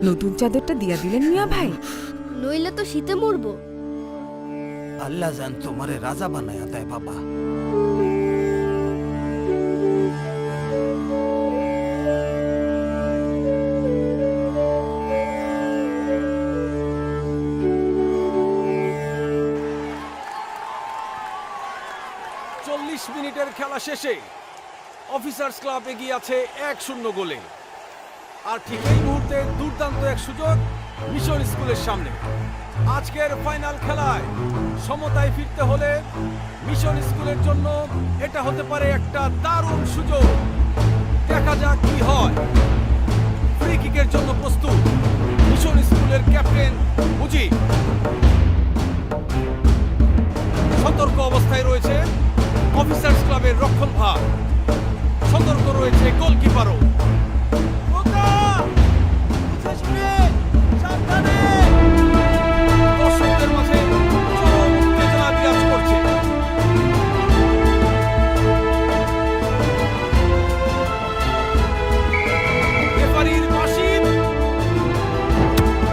নতুন চাদরটা দিয়া দিলেন মিয়া ভাই? নইলে তো শীতে মরবো। আল্লাহ জান তোমারে রাজা বানায়া দেয় বাবা। মিনিটের খেলা শেষে অফিসার্স ক্লাব এগিয়ে আছে 1-0 গোলে। আর ঠিক এই মুহূর্তে দুর্দান্ত এক সুযোগ মিশন স্কুলের সামনে। আজকের ফাইনাল খেলায় সমতায় ফিরতে হলে মিশন স্কুলের জন্য এটা হতে পারে একটা দারুণ সুযোগ। দেখা যাক কি হয়। ফ্রি কিকের জন্য প্রস্তুত মিশন স্কুলের ক্যাপ্টেন মুজিব। সতর্ক অবস্থায় রয়েছে অফিসার্স ক্লাবের রক্ষণভাগ। সতর্ক রয়েছে গোলকিপারও। দর্শকদের মাঝে চরম উত্তেজনা বিরাজ করছে। রেফারির বাঁশি,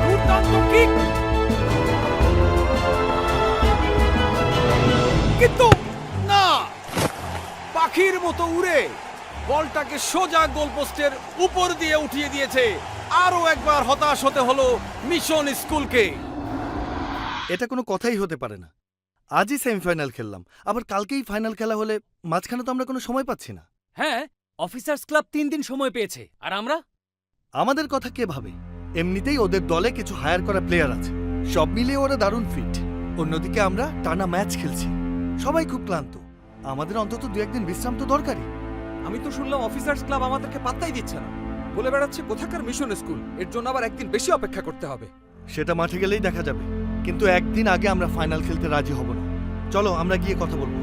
দুর্দান্ত কিক, কিন্তু না, পাখির মতো উড়ে বলটাকে সোজা গোলপোস্টের উপর দিয়ে উঠিয়ে দিয়েছে। আরো একবার হতাশ হতে হলো মিশন স্কুলকে। এটা কোনো কথাই হতে পারে না। আজই সেমিফাইনাল খেললাম, আবার কালকেই ফাইনাল খেলা হলে মাঝখানে তো আমরা কোনো সময় পাচ্ছি না। হ্যাঁ, অফিসার্স ক্লাব 3 দিন সময় পেয়েছে, আর আমরা? আমাদের কথা কে ভাবে? এমনিতেই ওদের দলে কিছু হায়ার করা প্লেয়ার আছে, সব মিলিয়ে ওরা দারুণ ফিট। অন্যদিকে আমরা টানা ম্যাচ খেলছি, সবাই খুব ক্লান্ত। আমাদের অন্তত 2-1 দিন বিশ্রাম তো দরকারি। আমি তো শুনলাম অফিসার্স ক্লাব আমাদেরকে পাত্তাই দিচ্ছে না, বলে বেড়াচ্ছে কোথাকার মিশন স্কুল, এর জন্য আবার একদিন বেশি অপেক্ষা করতে হবে। সেটা মাঠে গেলেই দেখা যাবে, কিন্তু একদিন আগে আমরা ফাইনাল খেলতে রাজি হব না। চলো আমরা গিয়ে কথা বলবো।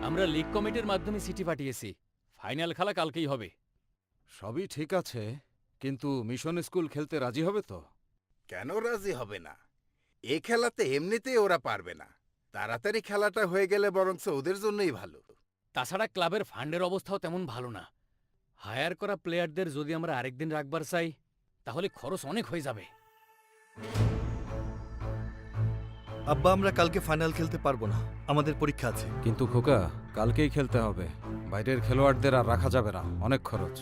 আমরা লিগ কমিটির মাধ্যমে চিঠি পাঠিয়েছি, ফাইনাল খেলা কালকেই হবে। সবই ঠিক আছে, কিন্তু মিশন স্কুল খেলতে রাজি হবে তো? কেন রাজি হবে না? এ খেলাতে এমনিতেই ওরা পারবে না। তাড়াতাড়ি খেলাটা হয়ে গেলে বরঞ্চ ওদের জন্যই ভালো। তাছাড়া ক্লাবের ফান্ডের অবস্থাও তেমন ভালো না। হায়ার করা প্লেয়ারদের যদি আমরা আরেকদিন রাখবার চাই, তাহলে খরচ অনেক হয়ে যাবে। আব্বা, আমরা কালকে ফাইনাল খেলতে পারবো না, আমাদের পরীক্ষা আছে। কিন্তু খোকা, কালকেই খেলতে হবে। বাইরের খেলোয়াড়দের আর রাখা যাবে না, অনেক খরচ।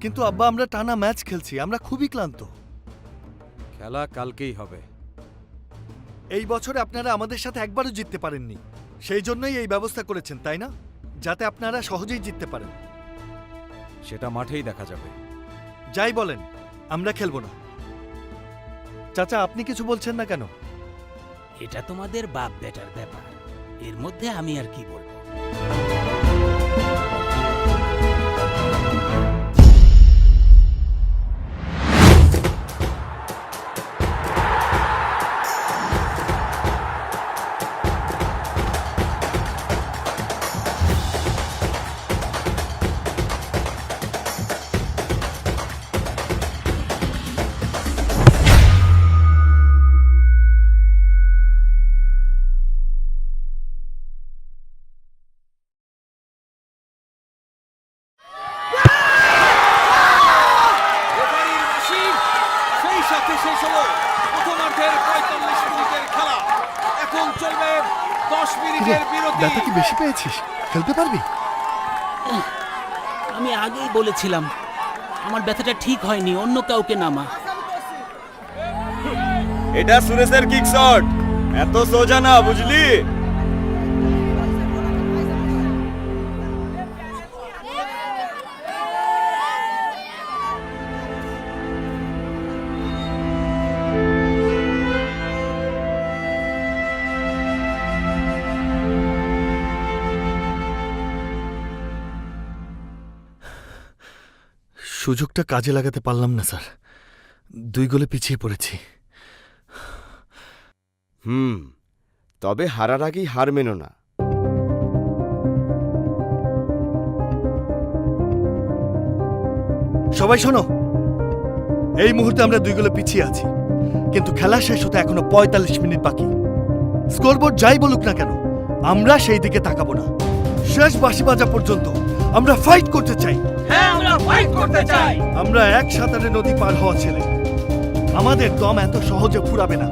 কিন্তু আব্বা, আমরা টানা ম্যাচ খেলছি, আমরা খুবই ক্লান্ত। খেলা কালকেই হবে। এই বছরে আপনারা আমাদের সাথে একবারও জিততে পারেননি, সেই জন্যই এই ব্যবস্থা করেছেন, তাই না? যাতে আপনারা সহজেই জিততে পারেন। সেটা মাঠেই দেখা যাবে। যাই বলেন, আমরা খেলবো না। চাচা, আপনি কিছু বলছেন না কেন? এটা তোমাদের বাপ বেটার ব্যাপার, এর মধ্যে আমি আর কি বলবো। সেই সাথে শেষ হলো প্রথমার্ধের 45 মিনিটের খেলা। এখন চলবে 10 মিনিটের বিরতি। ব্যথা কি বেশি পেয়েছিস? খেলতে পারবি? আমি আগেই বলেছিলাম আমার ব্যথাটা ঠিক হয়নি, অন্য কাউকে নামা। এটা সুরেশের কিক শট, এত সোজা না, বুঝলি? সুযোগটা কাজে লাগাতে পারলাম না স্যার, 2 গোলে পিছিয়ে পড়েছি। তবে হারার আগেই হার মেনো না। সবাই শোনো, এই মুহূর্তে আমরা 2 গোলে পিছিয়ে আছি, কিন্তু খেলা শেষ হতে এখনো ৪৫ মিনিট বাকি। স্কোরবোর্ড যাই বলুক না কেন, আমরা সেই দিকে তাকাবো না। শেষ বাঁশি বাজা পর্যন্ত আমরা ফাইট করতে চাই। আমরা এক সাঁতারে নদী পার হওয়া ছেলে, আমাদের দম এত সহজে ফুরাবে না।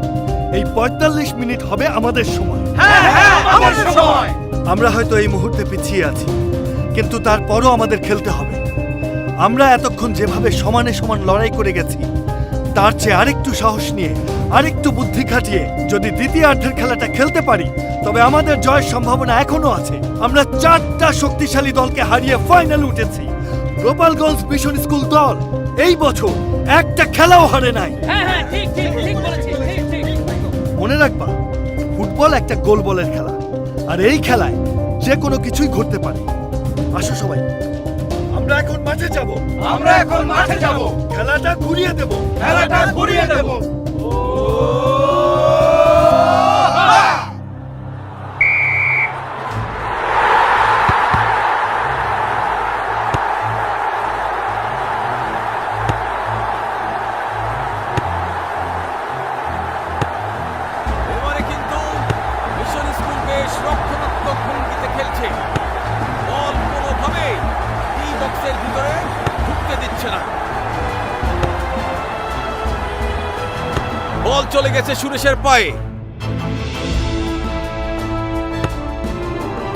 এই ৪৫ মিনিট হবে আমাদের সময়। আমরা হয়তো এই মুহূর্তে পিছিয়ে আছি, কিন্তু তারপরও আমাদের খেলতে হবে। আমরা এতক্ষণ যেভাবে সমানে সমান লড়াই করে গেছি, তার চেয়ে আরেকটু সাহস নিয়ে, আরেকটু বুদ্ধি খাটিয়ে যদি দ্বিতীয়ার্ধের খেলাটা খেলতে পারি, তবে আমাদের জয়ের সম্ভাবনা এখনো আছে। আমরা 4টা শক্তিশালী দলকে হারিয়ে ফাইনাল উঠেছি। গোপালগঞ্জ মিশন স্কুল দল এই বছর একটা খেলাও হারে নাই। মনে রাখবা, ফুটবল একটা গোল বলের খেলা, আর এই খেলায় যে কোনো কিছুই ঘটতে পারে। আসো সবাই, আমরা এখন মাঠে যাব। খেলাটা ঘুরিয়ে দেব। এবারে কিন্তু মিশন স্কুল বেশ রক্ষণাত্মক ভঙ্গিতে খেলছে। বল কোনোভাবেই ডি বক্সের ভিতরে ঢুকতে দিচ্ছে না। বল চলে গেছে সুরেশের পায়ে,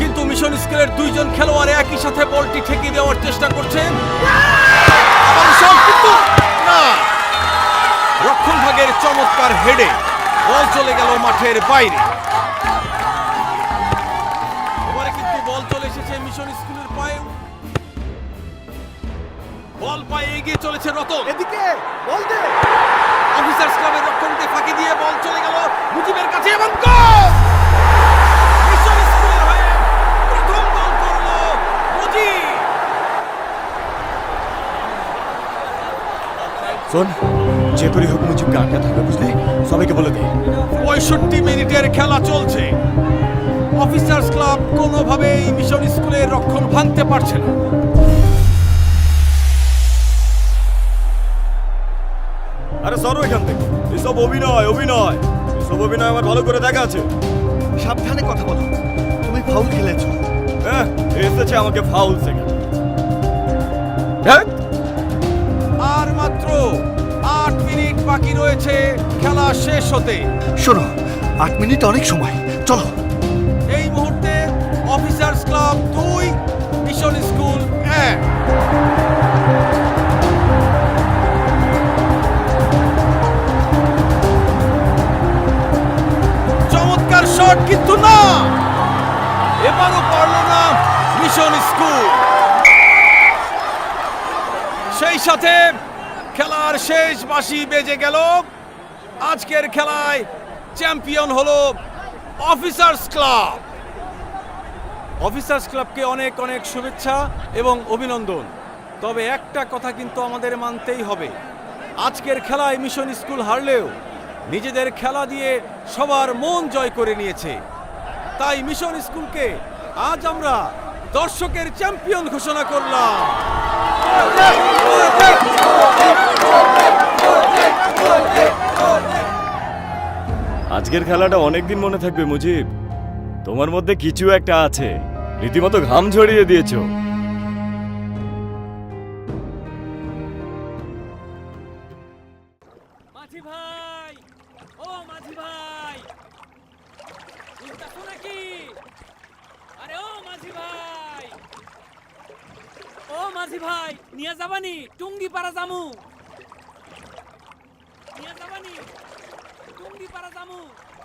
কিন্তু মিশন স্কুলের 2 জন খেলোয়াড় একই সাথে বলটি ঠেকিয়ে দেওয়ার চেষ্টা করছেন। আবার শট, কিন্তু না। রক্ষণ ভাগের চমৎকার হেডে বল চলে গেল মাঠের বাইরে। এবারে কিন্তু বল চলে এসেছে মিশন স্কুলের পায়ে। বল পায়ে এগিয়ে চলেছে রতন। এদিকে বল দে। অফিসার্স ক্লাবের রক্ষণকে ফাঁকি দিয়ে বল চলে গেল মুজিবের কাছে এবং গোল! মিশন স্কুলের হয়ে প্রথম গোল করলো মুজিব। শোন, যে করি হোক মুজিবকে আটকাতে হবে, বুঝলে? সবাইকে বলে দে। 65 মিনিটের খেলা চলছে। অফিসার্স ক্লাব কোনোভাবেই মিশন স্কুলের রক্ষণ ভাঙতে পারছে না। আরে সরো এখান থেকে, এসব অভিনয়। এসব অভিনয় আমার ভালো করে দেখা আছে। সাবধানে কথা বলো, তুমি ফাউল খেলেছো। হ্যাঁ, এসেছে আমাকে ফাউল শেখাতে। আর মাত্র 8 মিনিট বাকি রয়েছে খেলা শেষ হতে। শোনো, 8 মিনিট অনেক সময়, চলো। এই মুহূর্তে অফিসার্স ক্লাব 2, মিশন স্কুল 1। চমৎকার শট, কিন্তু না, এবারও পারল না মিশন স্কুল। সেই সাথে খেলার শেষ বাঁশি বেজে গেল। আজকের খেলায় চ্যাম্পিয়ন হলো অফিসার্স ক্লাব। অফিসার্স ক্লাবকে অনেক অনেক শুভেচ্ছা এবং অভিনন্দন। তবে একটা কথা কিন্তু আমাদের মানতেই হবে, আজকের খেলায় মিশন স্কুল হারলেও নিজেদের খেলা দিয়ে সবার মন জয় করে নিয়েছে। তাই মিশন স্কুলকে আজ আমরা দর্শকের চ্যাম্পিয়ন ঘোষণা করলাম। আজকের খেলাটা অনেকদিন মনে থাকবে মুজিব। তোমার মধ্যে কিছু একটা আছে, রীতিমতো ঘাম ঝরিয়ে দিয়েছো। মাঝি ভাই, ও মাঝি ভাই, শুনতাছো নাকি? আরে ও মাঝি ভাই, নিয়ে যাবানি টুঙ্গি পাড়া জামু।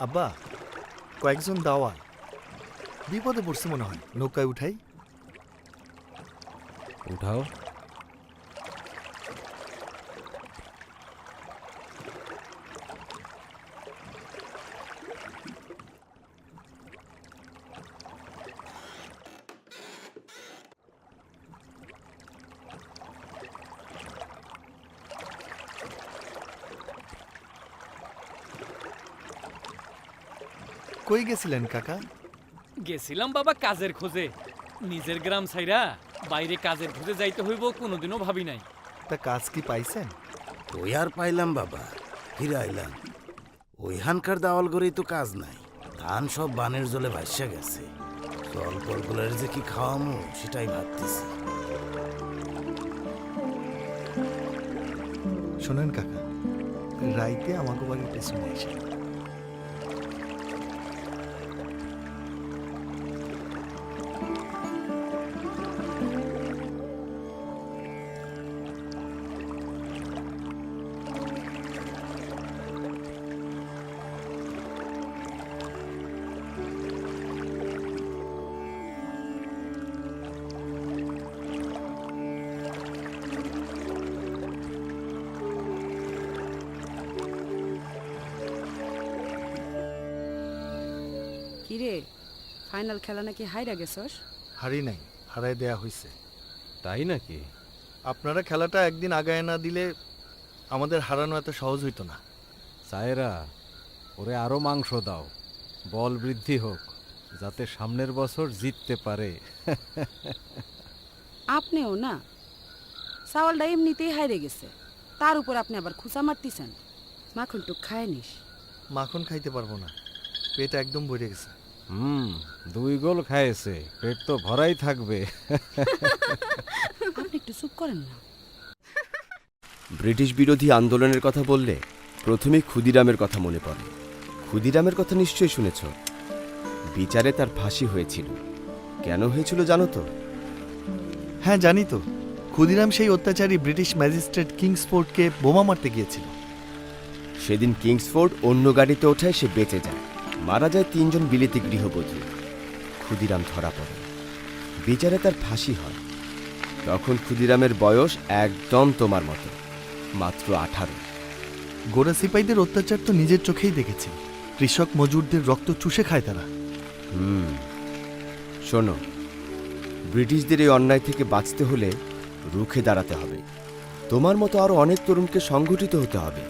আব্বা, কয়েকজন দাওয়াল বিপদে পড়ছে মনে হয়, নৌকায় উঠাই। উঠাও। কই গেছিলেন কাকা? গেছিলাম বাবা কাজের খোঁজে। নিজের গ্রাম ছাইরা বাইরে কাজের খোঁজে যাইতে হইব কোনোদিনও ভাবি নাই। তা কাজ কি পাইছেন? ওই আর পাইলাম বাবা, ফিরে আইলাম। ওইখানকার দাওয়াল করেই তো কাজ নাই, ধান সব বানের জলে ভাসা গেছে। জল কলকলের যে কি খাওয়ামো সেটাই ভাবতেছি। শোনেন কাকা, রাইতে আমাকে বাড়ির পেছনে এসে কিরে, ফাইনাল খেলা নাকি হাইরা গেছস? হারি নাই, হারাই দেয়া হয়েছে। তাই নাকি? আপনারা খেলাটা একদিন আগায় না দিলে আমাদের হারানো এত সহজ হইতো না। সায়রা, ওরে আরো মাংস দাও, বল বৃদ্ধি হোক, যাতে সামনের বছর জিততে পারে। আপনিও না, চাওয়ালটা এমনিতেই হাইরে গেছে, তার উপর আপনি আবার খুচা মারতেছেন। মাখন টুক খায় নিস। মাখন খাইতে পারবো না, পেট একদম ভরে গেছে। 2 গোল খাইছে, পেট তো ভরাই থাকবে। আপনি একটু চুপ করেন না। ব্রিটিশ বিরোধী আন্দোলনের কথা বললে প্রথমেই ক্ষুদিরামের কথা মনে পড়ে। ক্ষুদিরামের কথা নিশ্চয়ই শুনেছ। বিচারে তার ফাঁসি হয়েছিল। কেন হয়েছিল জানো তো? হ্যাঁ জানি তো, ক্ষুদিরাম সেই অত্যাচারী ব্রিটিশ ম্যাজিস্ট্রেট কিংসফোর্ডকে বোমা মারতে গিয়েছিল। সেদিন কিংসফোর্ড অন্য গাড়িতে ওঠায় সে বেঁচে যায়। মারা যায় 3 জন বিলেতি গৃহবধূ। ক্ষুদিরাম ধরা পড়ে, বিচারে তার ফাঁসি হয়। তখন ক্ষুদিরামের বয়স একদম তোমার মতো, মাত্র 18। গোরা সিপাহীদের অত্যাচার তো নিজের চোখেই দেখেছি। কৃষক মজুরদের রক্ত চুষে খায় তারা। শোনো, ব্রিটিশদের এই অন্যায় থেকে বাঁচতে হলে রুখে দাঁড়াতে হবে। তোমার মতো আরো অনেক তরুণকে সংগঠিত হতে হবে।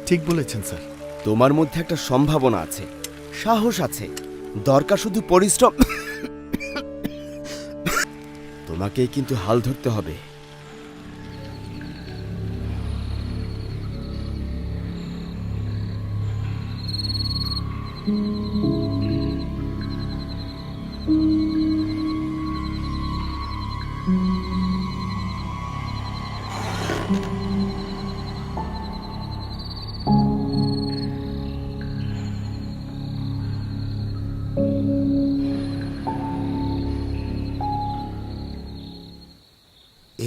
ঠিক বলেছেন স্যার। তোমার মধ্যে একটা সম্ভাবনা আছে, সাহস আছে, দরকার শুধু পরিশ্রম। তোমাকেই কিন্তু হাল ধরতে হবে।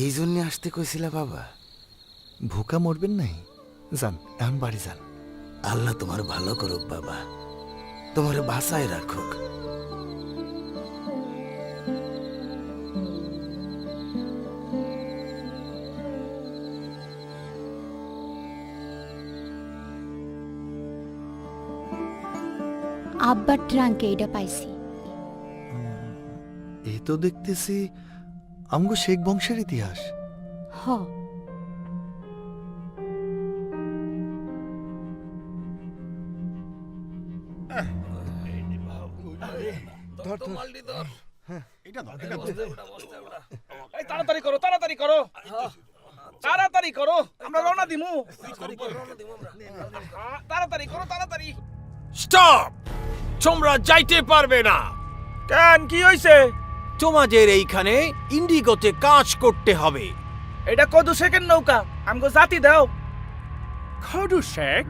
এই জন্য আসতে কইছিলা বাবা? ভুকা মরবেন নাই, যান এখন বাড়ি যান। আল্লাহ তোমার ভালো করুক বাবা, তোমারে বাঁচায় রাখুক। আব্বার ট্রাঙ্কে এটা পাইছি। এই তো দেখতেছি আমগো শেখ বংশের ইতিহাস। হ, তাড়াতাড়ি করো, তাড়াতাড়ি করো, তাড়াতাড়ি করো, আমরা রওনা দিমু। তাড়াতাড়ি করো, তাড়াতাড়ি। স্টপ! তোমরা যাইতে পারবে না। কেন, কি হইছে? তোমাদের এইখানে ইন্ডিগোতে কাজ করতে হবে। এটা কত সেকেন্ড নৌকা, আমগো জাতি দাও। Khodu Sheikh?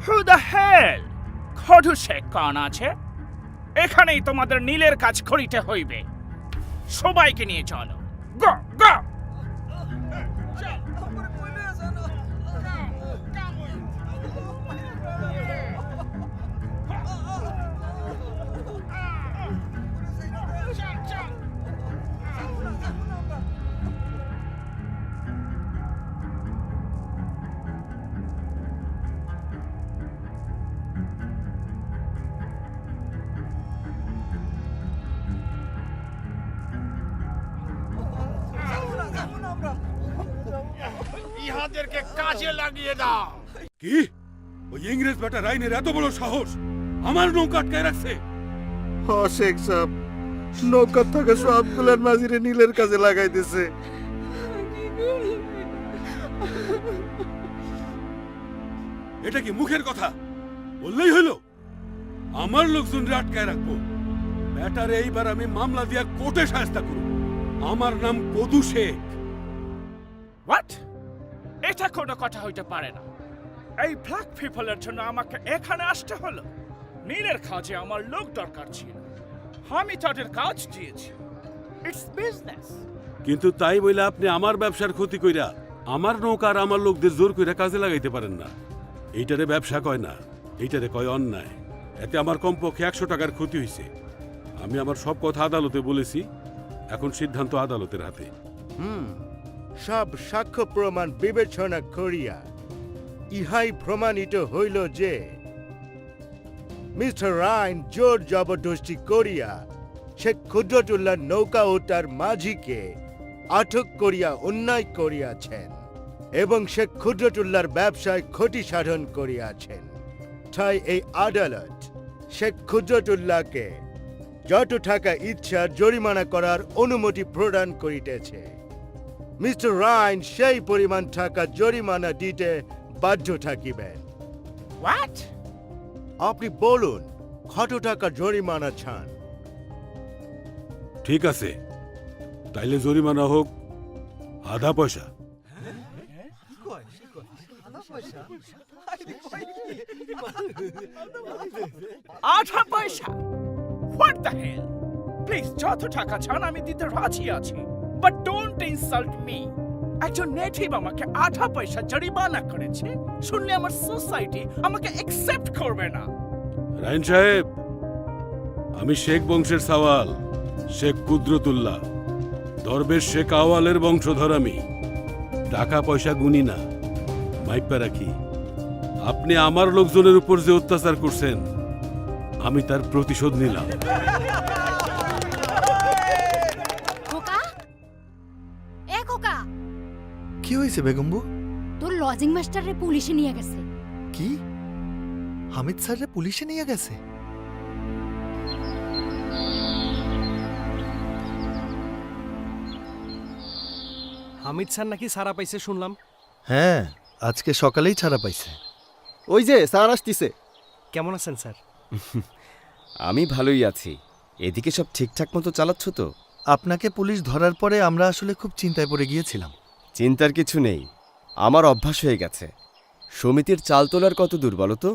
Who the hell? Khodu Sheikh কোন আছে? এখানেই তোমাদের নীলের কাজ করিতে হইবে। সবাইকে নিয়ে চলো। গো গো। ইহাদেরকে কাজে লাগিয়ে দাও। কি? ওই ইংরেজ বেটা রাইনের এত বড় সাহস আমার নৌকা আটকায় রাখছে? শেখ সাহেব, নৌকার থেকে সবগুলোর মাঝিরে নীলের কাজে লাগাই দিছে। এটা কি মুখের কথা? বললেই হলো আমার লোকজন আটকায় রাখবো। ব্যাটারে এইবার আমি মামলা দিয়া কোর্টে শাস্তা করব। আমার নাম কদু শেখ। হোয়াট? এটা কোনো কথা হইতে পারে না। এই ব্ল্যাক পিপলের জন্য আমাকে এখানে আসতে হলো। নীলের কাজে আমার লোক দরকার ছিল, আমি তাদের কাজ দিয়েছি। It's business. কিন্তু তাই বলে আপনি আমার ব্যবসার ক্ষতি কইরা আমার নৌকা আর আমার লোকদের জোর কইরা কাজে লাগাইতে পারেন না। এইটারে ব্যবসা কয় না, এইটারে কয় অন্যায়। এতে আমার কমপক্ষে 100 টাকার ক্ষতি হয়েছে। আমি আমার সব কথা আদালতে বলেছি, এখন সিদ্ধান্ত আদালতের হাতে। সব সাক্ষ্য প্রমাণ বিবেচনা করিয়া ইহাই প্রমাণিত হইল যে মিস্টার রাইন জোর জবরদস্তি করিয়া শেখ কুদরতুল্লাহ নৌকা ও তার মাঝিকে আটক করিয়া অন্যায় করিয়াছেন এবং শেখ কুদরতুল্লাহর ব্যবসায় ক্ষতি সাধন করিয়াছেন। তাই এই আদালত শেখ কুদরতুল্লাহকে যত টাকা ইচ্ছা জরিমানা করার অনুমতি প্রদান করিতেছে। মিস্টার রাইন সেই পরিমাণ টাকা জরিমানা দিতে বাধ্য থাকিবেন। হোয়াট? আপনি বলুন কত টাকা জরিমানা চান? ঠিক আছে, তাইলে জরিমানা হোক আধা পয়সা। আধা পয়সা? What the hell? প্লিজ, যত টাকা চান আমি দিতে রাজি আছি, বাট ডোন্ট ইনসাল্ট মি। একজন নেটিভ আমাকে আধা পয়সা জরিমানা করেছে, শুনলে আমার সোসাইটি আমাকে অ্যাকসেপ্ট করবে না। রাইন সাহেব, আমি শেখ বংশের সওয়াল, শেখ কুদরতুল্লাহ, দরবেশ শেখ আওয়ালের বংশধর। আমি টাকা পয়সা গুনি না, মাইপা রাখি। আপনি আমার লোকজনের উপর যে অত্যাচার করছেন, আমি তার প্রতিশোধ নিলাম। খোকা, এ খোকা, কি হয়েছে বেগম্বু? তোর লজিং মাস্টাররে পুলিশে নিয়ে গেছে। কি? হামিদ স্যাররে পুলিশে নিয়ে গেছে? হামিদ স্যার নাকি ছাড়া পাইছে শুনলাম। হ্যাঁ, আজকে সকালেই ছাড়া পাইছে। ওই যে স্যার আসতিছে। কেমন আছেন স্যার? আমি ভালোই আছি। এদিকে সব ঠিকঠাক মতো চালাচ্ছ তো? আপনাকে পুলিশ ধরার পরে আমরা আসলে খুব চিন্তায় পড়ে গিয়েছিলাম। চিন্তার কিছু নেই, আমার অভ্যাস হয়ে গেছে। সমিতির চাল তোলার কত দূর বলো তো?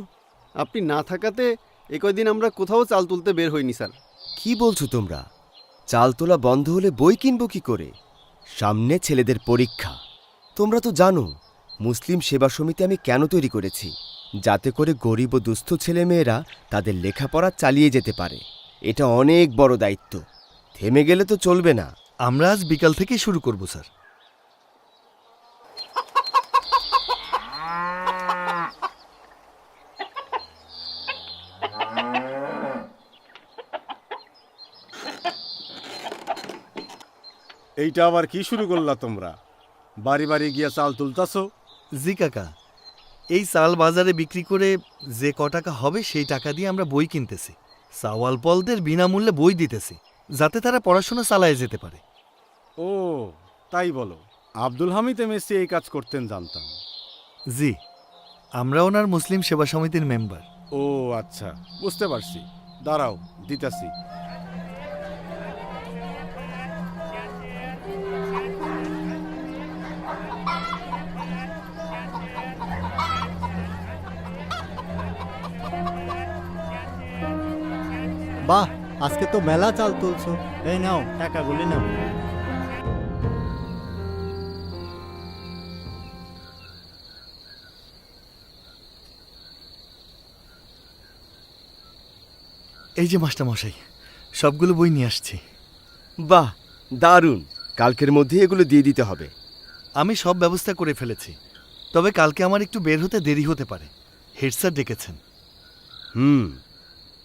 আপনি না থাকাতে এ কয়দিন আমরা কোথাও চাল তুলতে বের হইনি স্যার। কি বলছো তোমরা? চাল তোলা বন্ধ হলে বই কিনবো কি করে? সামনে ছেলেদের পরীক্ষা। তোমরা তো জানো মুসলিম সেবা সমিতি আমি কেন তৈরি করেছি, যাতে করে গরিব ও দুস্থ ছেলেমেয়েরা তাদের লেখাপড়া চালিয়ে যেতে পারে। এটা অনেক বড় দায়িত্ব, থেমে গেলে তো চলবে না। আমরা আজ বিকাল থেকেই শুরু করব স্যার। এইটা আবার কি শুরু করলা তোমরা? বাড়ি বাড়ি গিয়া চাল তুলতাছো? জি কাকা, এই চাল বাজারে বিক্রি করে যে ক টাকা হবে সেই টাকা দিয়ে আমরা বই কিনতেছি। সাওয়ালপলদের বিনামূল্যে বই দিতেছি, যাতে তারা পড়াশোনা চালায় যেতে পারে। ও তাই বলো। আব্দুল হামিদ এমএসসি এই কাজ করতেন জানতাম। জি, আমরা ওনার মুসলিম সেবা সমিতির মেম্বার। ও আচ্ছা, বুঝতে পারছি। দাঁড়াও, দিতাছি। বাহ, আজকে তো মেলা চাল তুলছো। এই নাও টাকাগুলি নাও। এই যে মাস্টারমশাই, সবগুলো বই নিয়ে আসছি। বাহ, দারুণ। কালকের মধ্যে এগুলো দিয়ে দিতে হবে। আমি সব ব্যবস্থা করে ফেলেছি, তবে কালকে আমার একটু বের হতে দেরি হতে পারে। হেড স্যার ডেকেছেন।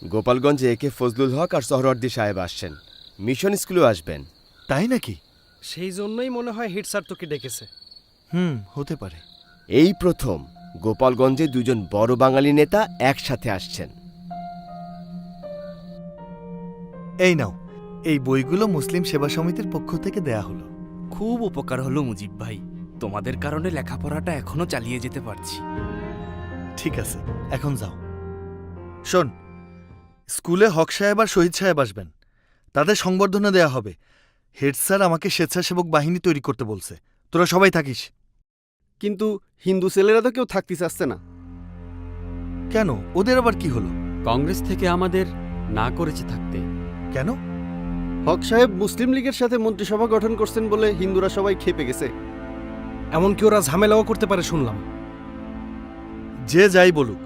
গোপালগঞ্জে একে ফজলুল হক আর সোহরাওয়ার্দী সাহেব আসছেন, মিশন স্কুলেও আসবেন। তাই নাকি? সেই জন্যই মনে হয় হেড স্যার তোকে ডেকেছে। হতে পারে। এই প্রথম গোপালগঞ্জে দুজন বড় বাঙালি নেতা একসাথে আসছেন। এই নাও, এই বইগুলো মুসলিম সেবা সমিতির পক্ষ থেকে দেয়া হলো। খুব উপকার হলো মুজিব ভাই, তোমাদের কারণে লেখাপড়াটা এখনো চালিয়ে যেতে পারছি। ঠিক আছে, এখন যাও। শোন, স্কুলে হক সাহেব আর শহীদ সাহেব আসবেন, তাদের সংবর্ধনা দেয়া হবে। হেড স্যার আমাকে স্বেচ্ছাসেবক বাহিনী তৈরি করতে বলছে, তোরা সবাই থাকিস। কিন্তু হিন্দু ছেলেরা তো কেউ থাকতে চাচ্ছে না। কেন, ওদের আবার কি হলো? কংগ্রেস থেকে আমাদের না করেছে থাকতে। কেন? হক সাহেব মুসলিম লীগের সাথে মন্ত্রিসভা গঠন করছেন বলে হিন্দুরা সবাই খেপে গেছে। এমনকি ওরা ঝামেলাও করতে পারে শুনলাম। যে যাই বলুক,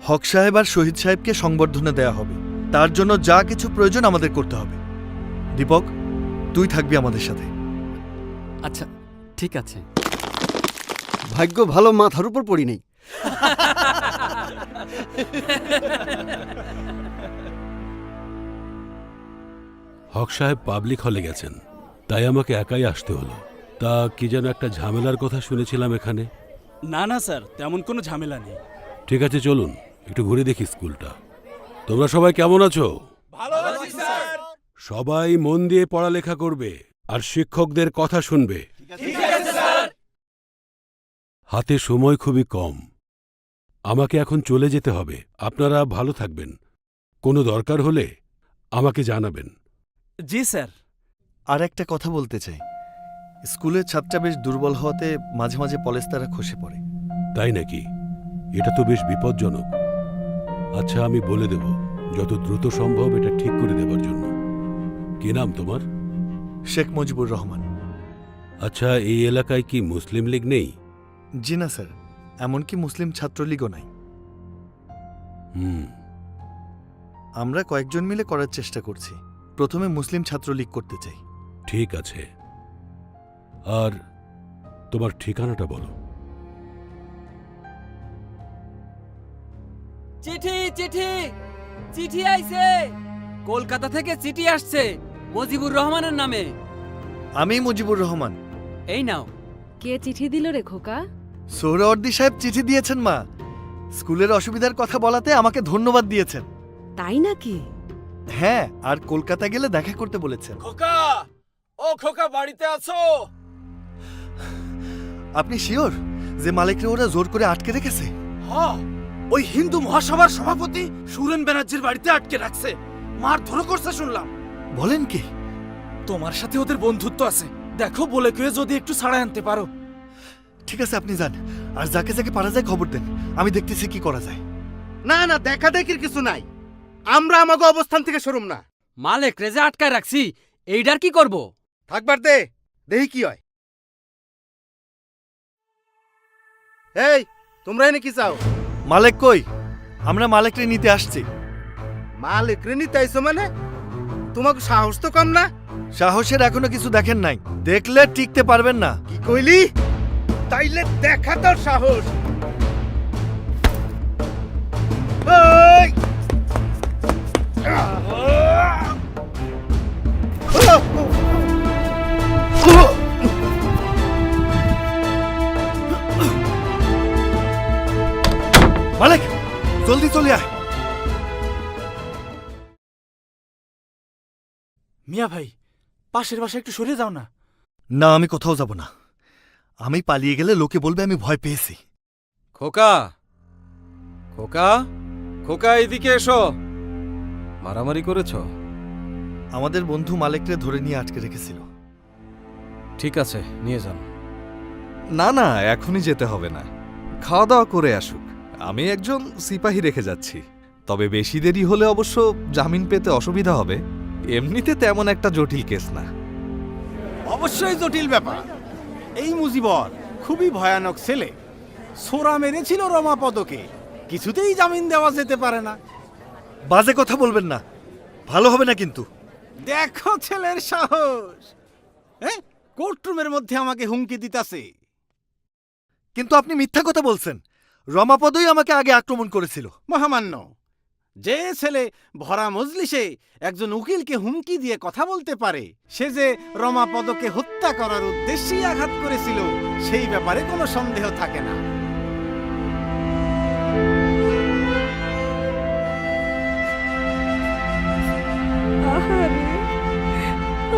হক সাহেব আর শহীদ সাহেবকে সংবর্ধনা দেয়া হবে। তার জন্য যা কিছু প্রয়োজন আমাদের করতে হবে। দীপক, তুই থাকবি আমাদের সাথে। আচ্ছা ঠিক আছে। ভাগ্য ভালো মাথার উপর পড়ি নেই। হক সাহেব পাবলিক হলে গেছেন, তাই আমাকে একাই আসতে হলো। তা কি যেন একটা ঝামেলার কথা শুনেছিলাম এখানে। না না স্যার, তেমন কোনো ঝামেলা নেই। ঠিক আছে, চলুন একটু ঘুরে দেখি স্কুলটা। তোমরা সবাই কেমন আছো? ভালো আছি স্যার। সবাই মন দিয়ে পড়ালেখা করবে আর শিক্ষকদের কথা শুনবে। ঠিক আছে স্যার। হাতে সময় খুবই কম, আমাকে এখন চলে যেতে হবে। আপনারা ভালো থাকবেন, কোনো দরকার হলে আমাকে জানাবেন। জি স্যার। আর একটা কথা বলতে চাই, স্কুলের ছাত্রটা বেশ দুর্বল হওয়াতে মাঝে মাঝে পলেস্তারা খসে পড়ে। তাই নাকি? এটা তো বেশ বিপজ্জনক। আচ্ছা, আমি বলে দেব যত দ্রুত সম্ভব এটা ঠিক করে দেবার জন্য। কি নাম তোমার? শেখ মুজিবুর রহমান। আচ্ছা, এই এলাকায় কি মুসলিম লীগ নেই? জি না স্যার, এমনকি মুসলিম ছাত্রলীগও নাই। আমরা কয়েকজন মিলে করার চেষ্টা করছি। প্রথমে মুসলিম ছাত্রলীগ করতে চাই। ঠিক আছে, আর তোমার ঠিকানাটা বলো। চিঠি চিঠি চিঠি আইছে, কলকাতা থেকে চিঠি আসছে মুজিবুর রহমানের নামে। আমি মুজিবুর রহমান। এই নাও। কে চিঠি দিল রে খোকা? সোহরাওয়ার্দী সাহেব চিঠি দিয়েছেন মা। স্কুলের অসুবিধার কথা বলাতে আমাকে ধন্যবাদ দিয়েছেন। তাই নাকি? হ্যাঁ, আর কলকাতা গেলে দেখা করতে বলেছেন। খোকা, ও খোকা, বাড়িতে আছো? আপনি শিওর যে মালিকরে ওরা জোর করে আটকে রেখেছে? হ্যাঁ, ওই হিন্দু মহাসভার সভাপতি সুরেন ব্যানার্জির বাড়িতে আটকে রাখছে, মারধরও করছে শুনলাম। বলেন কি? তোমার সাথে ওদের বন্ধুত্ব আছে, দেখো বলে কেউ যদি একটু ছাড়াই আনতে পারো। ঠিক আছে, আপনি যান, আর যাকে যাকে পারা যায় খবর দেন। আমি দেখতেছি কি করা যায়। না না, দেখা দেখির কিছু নাই। আমরা আমাকে অবস্থান থেকে সরুম না। মালিক রেজা আটকায় রাখছি, এইটার কি করব? থাকবার দে, দেখি কি হয়। এই, তোমরা এনে কি চাও? মালিক কই? আমরা মালিকরে নিতে আসছি। মালিক রে নিতে আইছো মানে? তোমাকে সাহস তো কম না? সাহসের এখনো কিছু দেখেন নাই, দেখলে টিকতে পারবেন না। কি কইলি? তাইলে দেখা তোর সাহস। এই! মালিক, জলদি চলে আয়। মিয়া ভাই, পাশের বাসায় একটু সরে যাও না। না, আমি কোথাও যাব না। আমি পালিয়ে গেলে লোকে বলবে আমি ভয় পেয়েছি। খোকা, খোকা, খোকা, এদিকে এসো। মারামারি করেছ? আমাদের বন্ধু মালিকরে ধরে নিয়ে আটকে রেখেছিল। ঠিক আছে, নিয়ে যান। না না, এখনই যেতে হবে না, খাওয়া দাওয়া করে আসুক। আমি একজন সিপাহী রেখে যাচ্ছি, তবে বেশি দেরি হলে অবশ্য জামিন পেতে অসুবিধা হবে। এমনিতে তেমন একটা জটিল কেস না। অবশ্যই জটিল ব্যাপার। এই মুজিবর খুবই ভয়ানক ছেলে, সোরা মেরেছিল রমাপদকে, কিছুতেই জামিন দেওয়া যেতে পারে না। বাজে কথা বলবেন না, ভালো হবে না কিন্তু। দেখো ছেলের সাহস, কোর্টরুমের মধ্যে আমাকে হুমকি দিতাছে। কিন্তু আপনি মিথ্যা কথা বলছেন। রমাপদই আমাকে আগে আক্রমণ করেছিল। মহামান্য, যে ছেলে ভরা মজলিসে একজন উকিলকে হুমকি দিয়ে কথা বলতে পারে, সে যে রমাপদকে হত্যা করার উদ্দেশ্যেই আঘাত করেছিল, সেই ব্যাপারে কোনো সন্দেহ থাকে না। আহারে,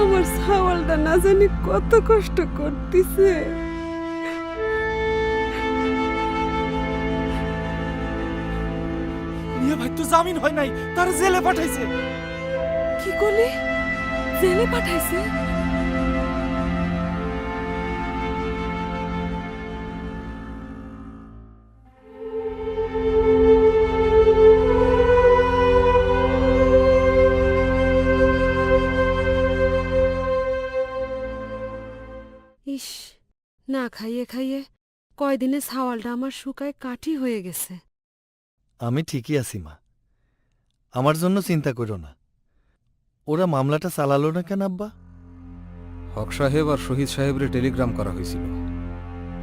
আমার ছাওয়ালটা না জানি কত কষ্ট করতেছে। মিয়া ভাই তো জামিন হয় নাই, তার জেলে পাঠাইছে। কি করলি? জেলে পাঠাইছে? ইস, না খাইয়ে খাইয়ে কয়দিনে ছাওয়ালটা আমার শুকায় কাঠি হয়ে গেছে। আমি ঠিকই আছি মা, আমার জন্য চিন্তা করো না। ওরা মামলাটা চালালো না কেন আব্বা? হক সাহেব আর শহীদ সাহেবের টেলিগ্রাম করা হয়েছিল,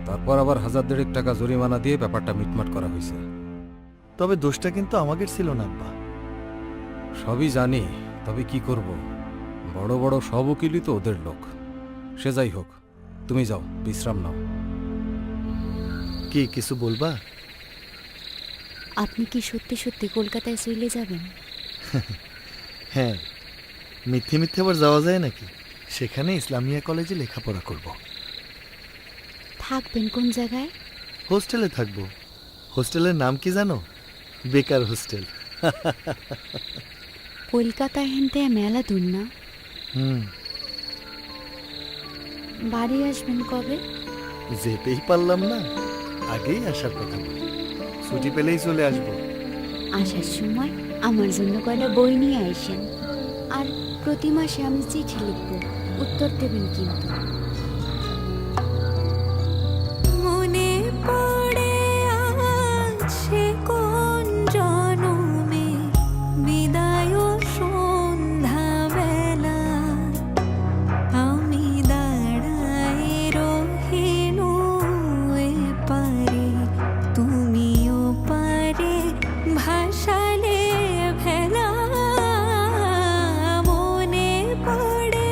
তারপর আবার 1000 টাকা জরিমানা দিয়ে ব্যাপারটা মিটমাট করা হয়েছে। তবে দোষটা কিন্তু আমাদের ছিল না আব্বা। সবই জানি, তবে কি করব, বড় বড় সব উকিলই তো ওদের লোক। সে যাই হোক, তুমি যাও, বিশ্রাম নাও। কি কিছু বলবা? আপনি কি সত্যি সত্যি কলকাতায় চলে যাবেন? হ্যাঁ, মিথ্যে মিথ্যে আবার যাওয়া যায় নাকি? সেখানে ইসলামিয়া কলেজে লেখাপড়া করব। থাকবেন কোন জায়গায়? হোস্টেলে থাকবো। হোস্টেলের নাম কি জানো? বেকার হোস্টেল। কলকাতায় হেনতে মেলা দূর না? বাড়ি আসবেন কবে? যেতেই পারলাম না, আগেই আসার কথা বলি। ছুটি পেলেই চলে আসবো। আসার সময় আমার জন্য কয়টা বই নিয়ে আইসেন, আর প্রতি মাসে আমি চিঠি লিখব, উত্তর দেবেন কিন্তু। মনে পড়ে আছে কোন জনমে বিদায় সন্ধ্যা বেলা, আমি দাঁড়াই রহিনু পারে, তুমিও পারে ভাসালে ভেলা। মনে পড়ে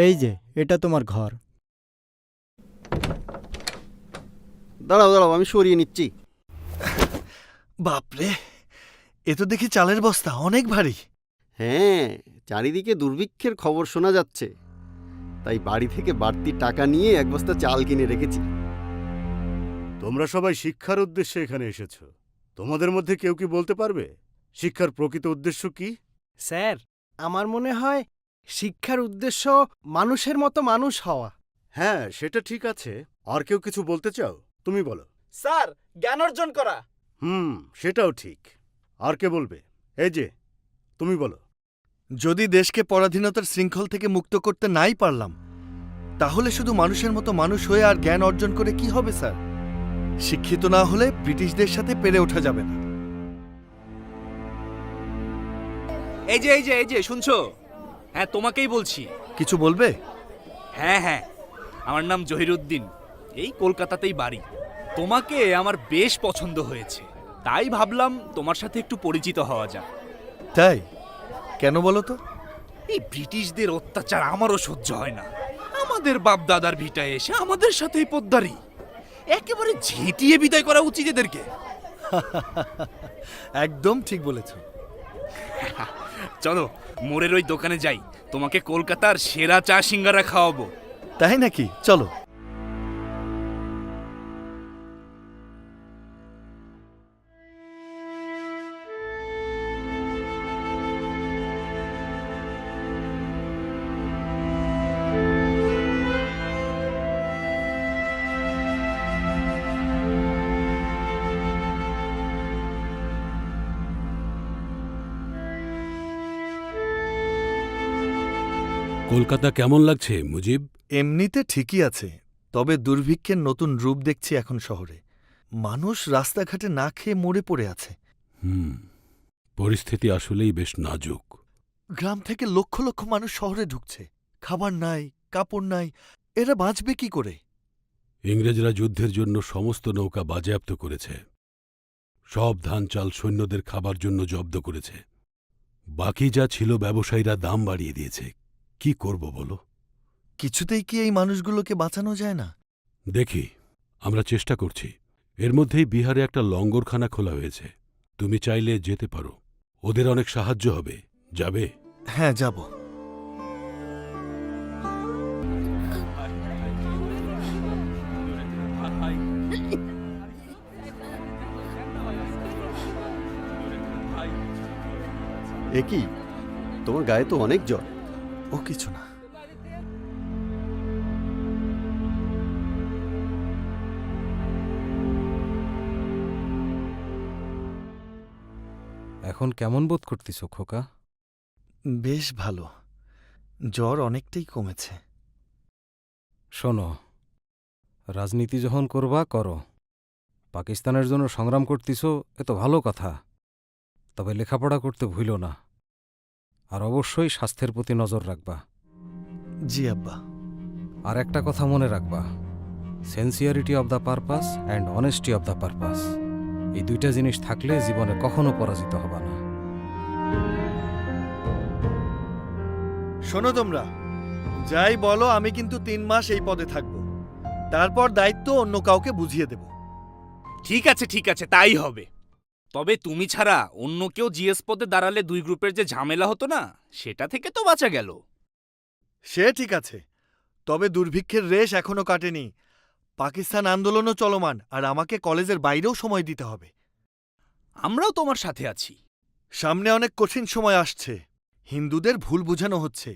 এই যে, এটা তোমার ঘর। দাঁড়াও দাঁড়াও, আমি সরিয়ে নিচ্ছি। বাপরে, এ তো দেখি চালের বস্তা, অনেক ভারী। হ্যাঁ, চারিদিকে দুর্ভিক্ষের খবর শোনা যাচ্ছে, তাই বাড়ি থেকে বাড়তি টাকা নিয়ে এক বস্তা চাল কিনে রেখেছি। তোমরা সবাই শিক্ষার উদ্দেশ্যে এখানে এসেছো। তোমাদের মধ্যে কেউ কি বলতে পারবে শিক্ষার প্রকৃত উদ্দেশ্য কি? স্যার, আমার মনে হয় শিক্ষার উদ্দেশ্য মানুষের মতো মানুষ হওয়া। হ্যাঁ, সেটা ঠিক আছে। আর কেউ কিছু বলতে চাও? তুমি বলো। স্যার, জ্ঞান অর্জন করা। সেটাও ঠিক। আর কে বলবে? এই যে, তুমি বলো। যদি দেশকে পরাধীনতার শৃঙ্খল থেকে মুক্ত করতে নাই পারলাম, তাহলে শুধু মানুষের মতো মানুষ হয়ে আর জ্ঞান অর্জন করে কি হবে স্যার? শিক্ষিত না হলে ব্রিটিশদের সাথে পেরে ওঠা যাবে না। এই যে এই যে এই যে শুনছো? হ্যাঁ, তোমাকেই বলছি। কিছু বলবে? হ্যাঁ হ্যাঁ, আমার নাম জহিরুদ্দিন, এই কলকাতাতেই বাড়ি। তোমাকে আমার বেশ পছন্দ হয়েছে, তাই ভাবলাম তোমার সাথে একটু পরিচিত হওয়া যাক। তাই? কেন বলো তো? এই ব্রিটিশদের অত্যাচার আমারও সহ্য হয় না। আমাদের বাপ দাদার ভিটায় এসে আমাদের সাথেই পোদ্দারি, একেবারে ঝেঁটিয়ে বিদায় করা উচিত এদেরকে। একদম ঠিক বলেছ। চলো মোড়ের ওই দোকানে যাই, তোমাকে কলকাতার সেরা চা সিঙ্গারা খাওয়াবো। তাই নাকি? চলো। কলকাতা কেমন লাগছে মুজিব? এমনিতে ঠিকই আছে, তবে দুর্ভিক্ষের নতুন রূপ দেখছি এখন শহরে। মানুষ রাস্তাঘাটে না খেয়ে মরে পড়ে আছে। পরিস্থিতি আসলেই বেশ নাজুক। গ্রাম থেকে লক্ষ লক্ষ মানুষ শহরে ঢুকছে, খাবার নাই, কাপড় নাই, এরা বাঁচবে কি করে? ইংরেজরা যুদ্ধের জন্য সমস্ত নৌকা বাজেয়াপ্ত করেছে, সব ধান চাল সৈন্যদের খাবার জন্য জব্দ করেছে, বাকি যা ছিল ব্যবসায়ীরা দাম বাড়িয়ে দিয়েছে। কি করব বলো? কিছুতেই কি এই মানুষগুলোকে বাঁচানো যায় না? দেখি, আমরা চেষ্টা করছি। এর মধ্যেই বিহারে একটা লঙ্গরখানা খোলা হয়েছে, তুমি চাইলে যেতে পারো, ওদের অনেক সাহায্য হবে। যাবে? হ্যাঁ, যাব। এ কি, তোমার গায়ে তো অনেক জ্বর। ও কিছু না। এখন কেমন বোধ করতিস খোকা? বেশ ভালো, জ্বর অনেকটাই কমেছে। শোনো, রাজনীতি যখন করবা করো, পাকিস্তানের জন্য সংগ্রাম করতিস, এ তো ভালো কথা, তবে লেখাপড়া করতে ভুলো না, আর অবশ্যই স্বাস্থ্যের প্রতি নজর রাখবা। জি আব্বা। আর একটা কথা মনে রাখবা, sincerity of the purpose and honesty of the purpose, এই দুইটা জিনিস থাকলে জীবনে কখনো পরাজিত হবা না। শোনো তোমরা, যাই বলো, আমি কিন্তু 3 মাস এই পদে থাকব, তারপর দায়িত্ব অন্য কাউকে বুঝিয়ে দেব। ঠিক আছে, তাই হবে। তবে তুমি ছাড়া অন্য কেউ জিএস পদে দাঁড়ালে 2 গ্রুপের যে ঝামেলা হতো না, সেটা থেকে তো বাঁচা গেল। সে ঠিক আছে, তবে দুর্ভিক্ষের রেশ এখনো কাটেনি। পাকিস্তান আন্দোলনও চলমান, আর আমাকে কলেজের বাইরেও সময় দিতে হবে। আমরাও তোমার সাথে আছি। সামনে অনেক কঠিন সময় আসছে। হিন্দুদের ভুল বোঝানো হচ্ছে।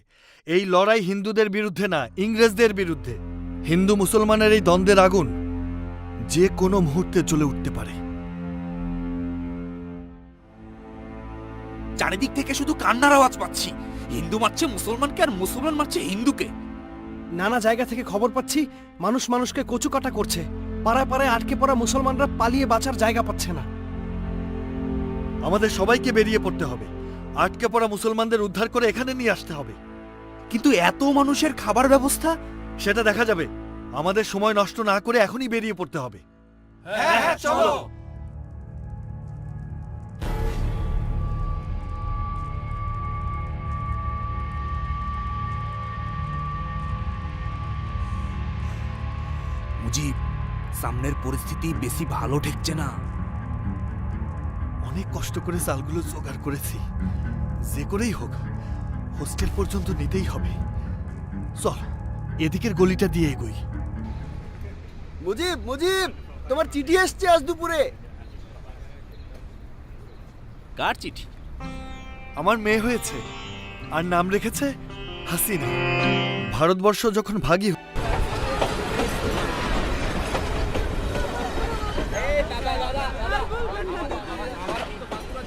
এই লড়াই হিন্দুদের বিরুদ্ধে না, ইংরেজদের বিরুদ্ধে। হিন্দু মুসলমানের এই দ্বন্দ্বের আগুন যে কোনো মুহূর্তে জ্বলে উঠতে পারে। চারিদিক থেকে শুধু কান্নার আওয়াজ পাচ্ছি। হিন্দু মারছে মুসলমানকে, আর মুসলমান মারছে হিন্দুকে। নানা জায়গা থেকে খবর পাচ্ছি মানুষ মানুষকে কচুকাটা করছে। পাড়ায় পাড়ায় আটকে পড়া মুসলমানরা পালিয়ে বাঁচার জায়গা পাচ্ছে না। আমাদের সবাইকে বেরিয়ে পড়তে হবে, আটকে পড়া মুসলমানদের উদ্ধার করে এখানে নিয়ে আসতে হবে। কিন্তু এত মানুষের খাবার ব্যবস্থা? সেটা দেখা যাবে। আমাদের সময় নষ্ট না করে এখনই বেরিয়ে পড়তে হবে। হ্যাঁ, চলো। মুজিব, সামনের পরিস্থিতি বেশি ভালো ঠেকছে না। অনেক কষ্ট করে চালগুলো জোগাড় করেছি, যে করেই হোক হোস্টেল পর্যন্ত নিতেই হবে। চল, এদিকের গলিটা দিয়ে এগোই। মুজিব, মুজিব, তোমার চিঠি এসছে আজ দুপুরে। কার চিঠি? আমার মেয়ে হয়েছে, আর নাম রেখেছে হাসিনা। ভারতবর্ষ যখন ভাগী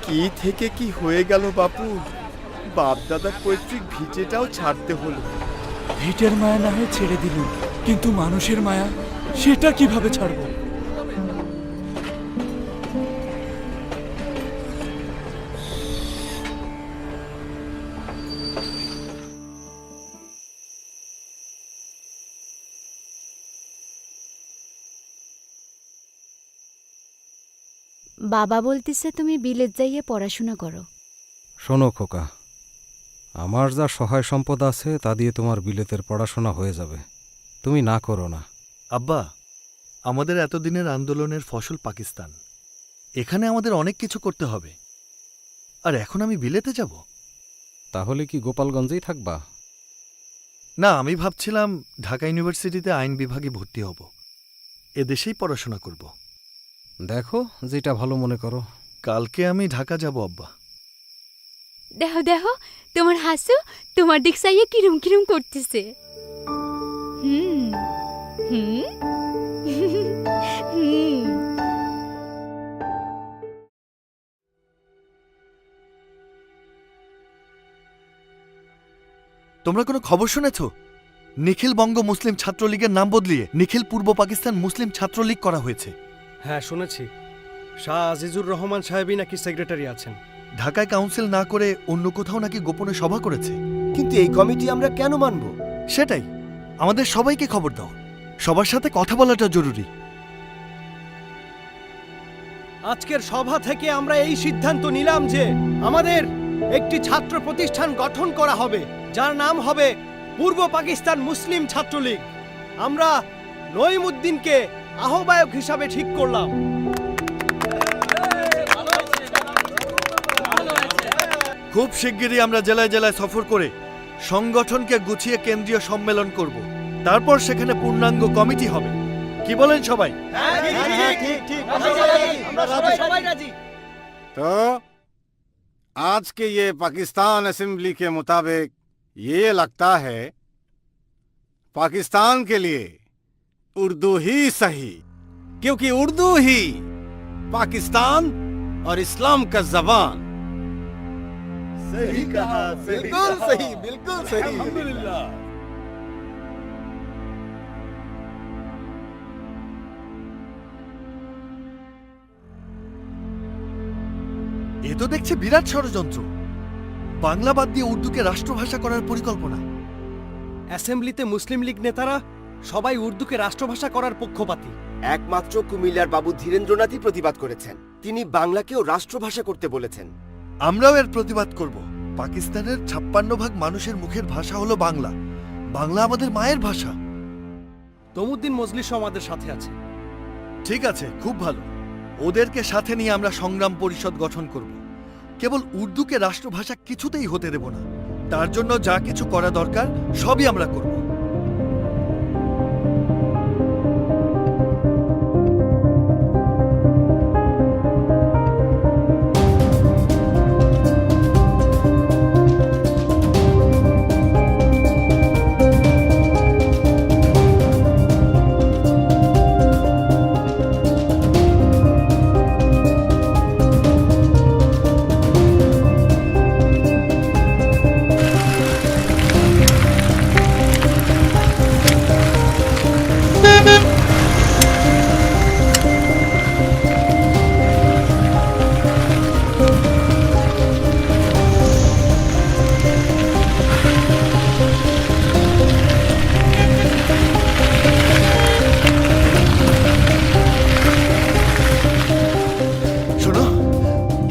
কি থেকে কি হয়ে গেল বাপু, বাপ দাদার পৈতৃক ভিটেটাও ছাড়তে হলো। ভিটের মায়া না হয় ছেড়ে দিলুম, কিন্তু মানুষের মায়া সেটা কিভাবে ছাড়বো? বাবা বলতেছে তুমি বিলেত যাইয়ে পড়াশোনা করো। শোনো খোকা, আমার যা সহায় সম্পদ আছে তা দিয়ে তোমার বিলেতের পড়াশোনা হয়ে যাবে, তুমি না করো না। আব্বা, আমাদের এতদিনের আন্দোলনের ফসল পাকিস্তান। এখানে আমাদের অনেক কিছু করতে হবে, আর এখন আমি বিলেতে যাব। তাহলে কি গোপালগঞ্জেই থাকবা? না, আমি ভাবছিলাম ঢাকা ইউনিভার্সিটিতে আইন বিভাগে ভর্তি হব, এদেশেই পড়াশোনা করব। দেখো যেটা ভালো মনে করো। কালকে আমি ঢাকা যাব আব্বা। দেখো দেখো, তোমার হাসু তোমার দিক চাইয়ে কিরম কিরম করতেছে। হুম হুম হুম। তোমরা কোনো খবর শুনেছ? নিখিল বঙ্গ মুসলিম ছাত্রলীগের নাম বদলিয়ে নিখিল পূর্ব পাকিস্তান মুসলিম ছাত্রলীগ করা হয়েছে। হ্যাঁ শুনেছি, শাহ আজিজুর রহমান সাহেবই নাকি সেক্রেটারি আছেন। ঢাকায় কাউন্সিল না করে অন্য কোথাও নাকি গোপনে সভা করেছে। কিন্তু এই কমিটি আমরা কেন মানব? সেটাই, আমাদের সবাইকে খবর দাও। সবার সাথে কথা বলাটা জরুরি। আজকের সভা থেকে আমরা এই সিদ্ধান্ত নিলাম যে আমাদের একটি ছাত্র প্রতিষ্ঠান গঠন করা হবে, যার নাম হবে পূর্ব পাকিস্তান মুসলিম ছাত্রলীগ। আমরা নঈমুদ্দিনকে আহ্বায়ক হিসাবে ঠিক করলাম। খুব শিগগিরই আমরা জেলায় জেলায় সফর করে সংগঠনকে গুছিয়ে কেন্দ্রীয় সম্মেলন করব। তারপর সেখানে পূর্ণাঙ্গ কমিটি হবে। কি বলেন সবাই? तो आज के ये पाकिस्तान असेंबली के मुताबिक ये लगता है पाकिस्तान के लिए उर्दू ही सही, क्योंकि उर्दू ही पाकिस्तान और इस्लाम का जबान। सही कहा, बिल्कुल सही, बिल्कुल सही। अल्हम्दुलिल्लाह। এ তো দেখছে বিরাট ষড়যন্ত্র। বাংলা বাদ দিয়ে উর্দুকে রাষ্ট্রভাষা করার পরিকল্পনা। অ্যাসেম্বলিতে মুসলিম লীগ নেতারা সবাই উর্দুকে রাষ্ট্রভাষা করার পক্ষপাতী। একমাত্র কুমিল্লার বাবু ধীরেন্দ্রনাথই প্রতিবাদ করেছেন। তিনি বাংলাকেও রাষ্ট্রভাষা করতে বলেছেন। আমরাও এর প্রতিবাদ করব। পাকিস্তানের 56% মানুষের মুখের ভাষা হলো বাংলা। বাংলা আমাদের মায়ের ভাষা। তমুদ্দিন মজলিসও আমাদের সাথে আছে। ঠিক আছে, খুব ভালো। ওদেরকে সাথে নিয়ে আমরা সংগ্রাম পরিষদ গঠন করব। কেবল উর্দুকে রাষ্ট্রভাষা কিছুতেই হতে দেব না। তার জন্য যা কিছু করা দরকার সবই আমরা করব।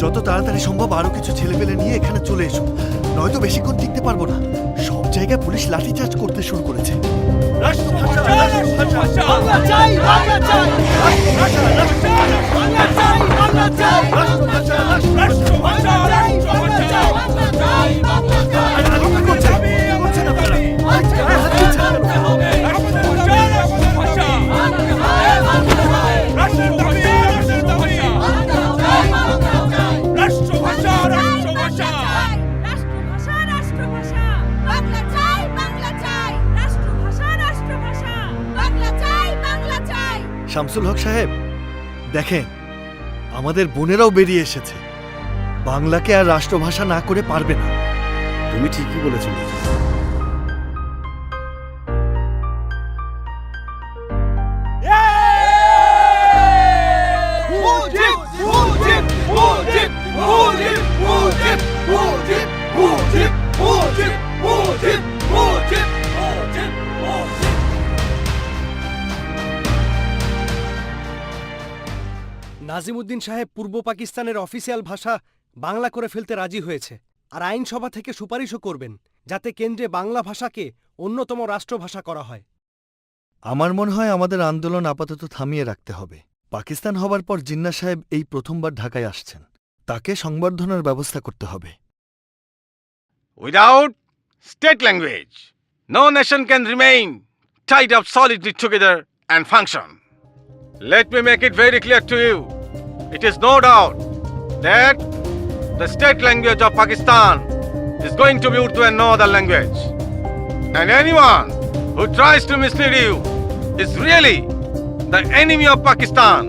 যত তাড়াতাড়ি সম্ভব আরো কিছু ছেলেপেলে নিয়ে এখানে চলে এসো, নয়তো বেশিক্ষণ টিকতে পারবো না। সব জায়গায় পুলিশ লাঠিচার্জ করতে শুরু করেছে। শামসুল হক সাহেব, দেখেন আমাদের বোনেরাও বেরিয়ে এসেছে। বাংলাকে আর রাষ্ট্রভাষা না করে পারবে না। তুমি ঠিকই বলেছো। নাজিমুদ্দিন সাহেব পূর্ব পাকিস্তানের অফিসিয়াল ভাষা বাংলা করে ফেলতে রাজি হয়েছে, আর আইনসভা থেকে সুপারিশও করবেন যাতে কেন্দ্রে বাংলা ভাষাকে অন্যতম রাষ্ট্রভাষা করা হয়। আমার মনে হয় আমাদের আন্দোলন আপাতত থামিয়ে রাখতে হবে। পাকিস্তান হবার পর জিন্না সাহেব এই প্রথমবার ঢাকায় আসছেন, তাকে সংবর্ধনার ব্যবস্থা করতে হবে। Without state language, no nation can remain tied up solidly together and function. Let me make it very clear to you. It is no doubt that the state language of Pakistan is going to be Urdu and no other language. And anyone who tries to mislead you is really the enemy of Pakistan.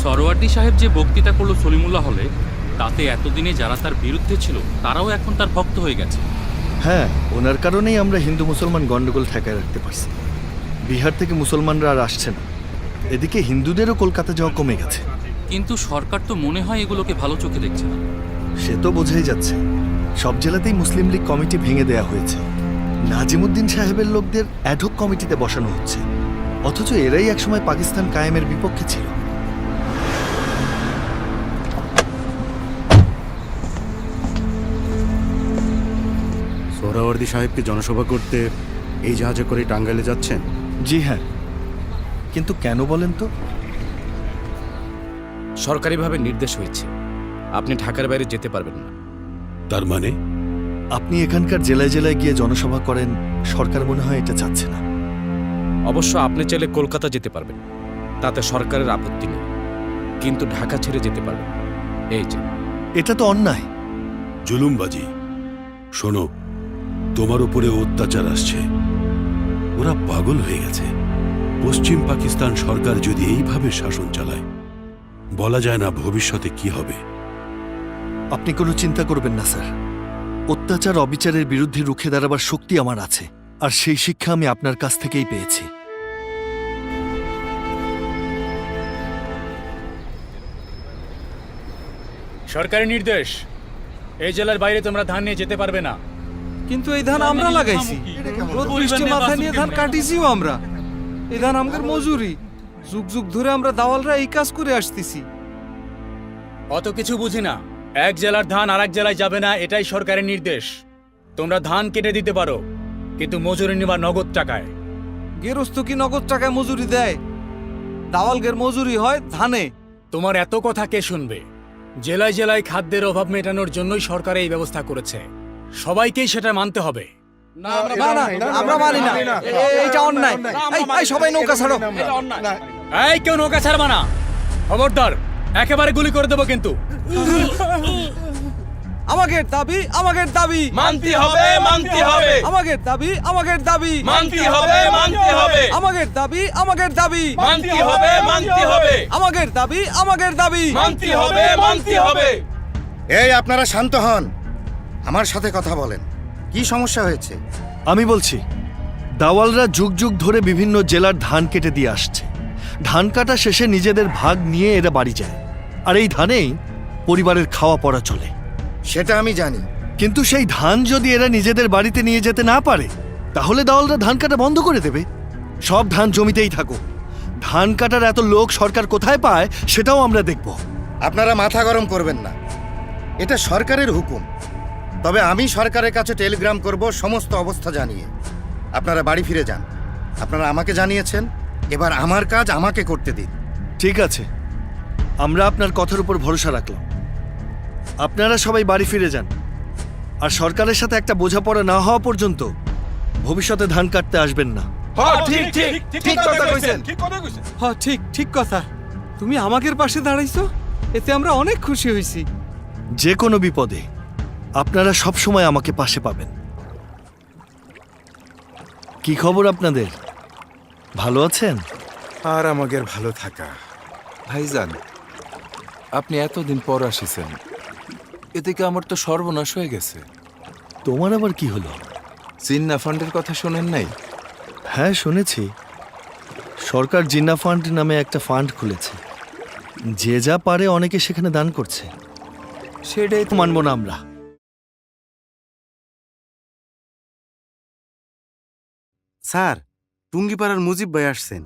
Suhrawardy সাহেব যে বক্তৃতা করলো সলিমুল্লাহ হলে, তাতে এতদিনে যারা তার বিরুদ্ধে ছিল তারাও এখন তার ভক্ত হয়ে গেছে। হ্যাঁ, ওনার কারণেই আমরা হিন্দু মুসলমান গন্ডগোল ঠেকায় রাখতে পারছি। বিহার থেকে মুসলমানরা আর আসছে না। এদিকে হিন্দুদেরও কলকাতা যাওয়া কমে গেছে। কিন্তু সরকার তো মনে হয় এগুলোকে ভালো চোখে দেখছে না। সে তো বোঝাই যাচ্ছে। সব জেলাতেই মুসলিম লীগ কমিটি ভেঙে দেয়া হয়েছে। নাজিমুদ্দিন সাহেবের লোকদের অ্যাডহক কমিটিতে বসানো হচ্ছে, অথচ এরাই একসময় পাকিস্তান কায়েমের বিপক্ষে ছিল। সোহরাওয়ার্দী সাহেব কি জনসভা করতে এই জাহাজে করে টাঙ্গাইলে যাচ্ছেন? জি হ্যাঁ, কিন্তু কেন বলেন তো? সরকারিভাবে নির্দেশ হয়েছে আপনি ঢাকার বাইরে যেতে পারবেন না। তার মানে আপনি এখানকার জেলায় জেলায় গিয়ে জনসভা করেন, সরকার মনে হয় এটা চাচ্ছে না। অবশ্য আপনি চাইলে কলকাতা যেতে পারবেন, তাতে সরকারের আপত্তি নেই, কিন্তু ঢাকা ছেড়ে যেতে পারবেন না। এই যে, এটা তো অন্যায়, জুলুমবাজি। শোনো, তোমার উপরে অত্যাচার আসছে, ওরা পাগল হয়ে গেছে। পশ্চিম পাকিস্তান সরকার যদি এইভাবে শাসন চালায়, বলা যায় না ভবিষ্যতে কি হবে। আপনি কোনো চিন্তা করবেন না স্যার। অত্যাচার অবিচারের বিরুদ্ধে রুখে দাঁড়াবার শক্তি আমার আছে, আর সেই শিক্ষা আমি আপনার কাছ থেকেই পেয়েছি। সরকারি নির্দেশ, এই জেলার বাইরে তোমরা ধান নিয়ে যেতে পারবে না। কিন্তু এই ধান আমরা লাগাইছি, রোদ বৃষ্টি মাথায় নিয়ে ধান কাটিছিও আমরা। এই ধান আমাদের মজুরি, যুগ যুগ ধরে আমরা দাওয়ালরা এই কাজ করে আসতেছি। অত কিছু বুঝি না। এক জেলার ধান আর এক জেলায় যাবে না, এটাই সরকারের নির্দেশ। তোমরা ধান কেটে দিতে পারো, কিন্তু মজুরি নেবা নগদ টাকায়। গেরস্ত কি নগদ টাকায় মজুরি দেয়? দাওয়ালগের মজুরি হয় ধানে। তোমার এত কথা কে শুনবে? জেলায় জেলায় খাদ্যের অভাব মেটানোর জন্যই সরকার এই ব্যবস্থা করেছে, সবাইকেই সেটা মানতে হবে। না না, আমরা মানি না, এইটা অন্যায়। এই সবাই নৌকা ছাড়ো। এই কেউ নৌকা ছাড়বা না, খবরদার, একেবারে গুলি করে দেবো কিন্তু। আমাদের দাবি, আমাদের দাবি মানতে হবে, মানতে হবে। আমাদের দাবি, আমাদের দাবি মানতে হবে, মানতে হবে। আমাদের দাবি, আমাদের দাবি মানতে হবে, মানতে হবে। আমাদের দাবি, আমাদের দাবি মানতে হবে, মানতে হবে। এই আপনারা শান্ত হন, আমার সাথে কথা বলেন। কি সমস্যা হয়েছে? আমি বলছি, দাওয়ালরা যুগ যুগ ধরে বিভিন্ন জেলার ধান কেটে দিয়ে আসছে। ধান কাটা শেষে নিজেদের ভাগ নিয়ে এরা বাড়ি যায়, আর এই ধানেই পরিবারের খাওয়া পড়া চলে। সেটা আমি জানি, কিন্তু সেই ধান যদি এরা নিজেদের বাড়িতে নিয়ে যেতে না পারে, তাহলে দাওয়ালরা ধান কাটা বন্ধ করে দেবে। সব ধান জমিতেই থাকো। ধান কাটার এত লোক সরকার কোথায় পায় সেটাও আমরা দেখব। আপনারা মাথা গরম করবেন না, এটা সরকারের হুকুম। তবে আমি সরকারের কাছে টেলিগ্রাম করব সমস্ত অবস্থা জানিয়ে। আপনারা বাড়ি ফিরে যান। আপনারা আমাকে জানিয়েছেন, এবার আমার কাজ আমাকে করতে দিন। ঠিক আছে, আমরা আপনার কথার উপর ভরসা রাখলাম। আপনারা সবাই বাড়ি ফিরে যান, আর সরকারের সাথে একটা বোঝাপড়া না হওয়া পর্যন্ত ভবিষ্যতে ধান কাটতে আসবেন না। ঠিক ঠিক ঠিক কথা কইছেন, ঠিক কথা কইছেন। হ্যাঁ, ঠিক ঠিক কথা। তুমি আমাদের পাশে দাঁড়াইছো, এতে আমরা অনেক খুশি হয়েছি। যে কোনো বিপদে আপনারা সব সময় আমাকে পাশে পাবেন। কি খবর আপনাদের? ভালো আছেন? আর আমাদের ভালো থাকা। ভাইজান, আপনি এতদিন পর আসিছেন, এদিকে আমার তো সর্বনাশ হয়ে গেছে। তোমার আবার কি হলো? জিন্না ফান্ডের কথা শোনেন নাই? হ্যাঁ শুনেছি, সরকার জিন্না ফান্ড নামে একটা ফান্ড খুলেছে। যে যা পারে অনেকে সেখানে দান করছে। সেটাই তো মানব না আমরা। স্যার, টুঙ্গিপাড়ার মুজিব ভাই আসছেন।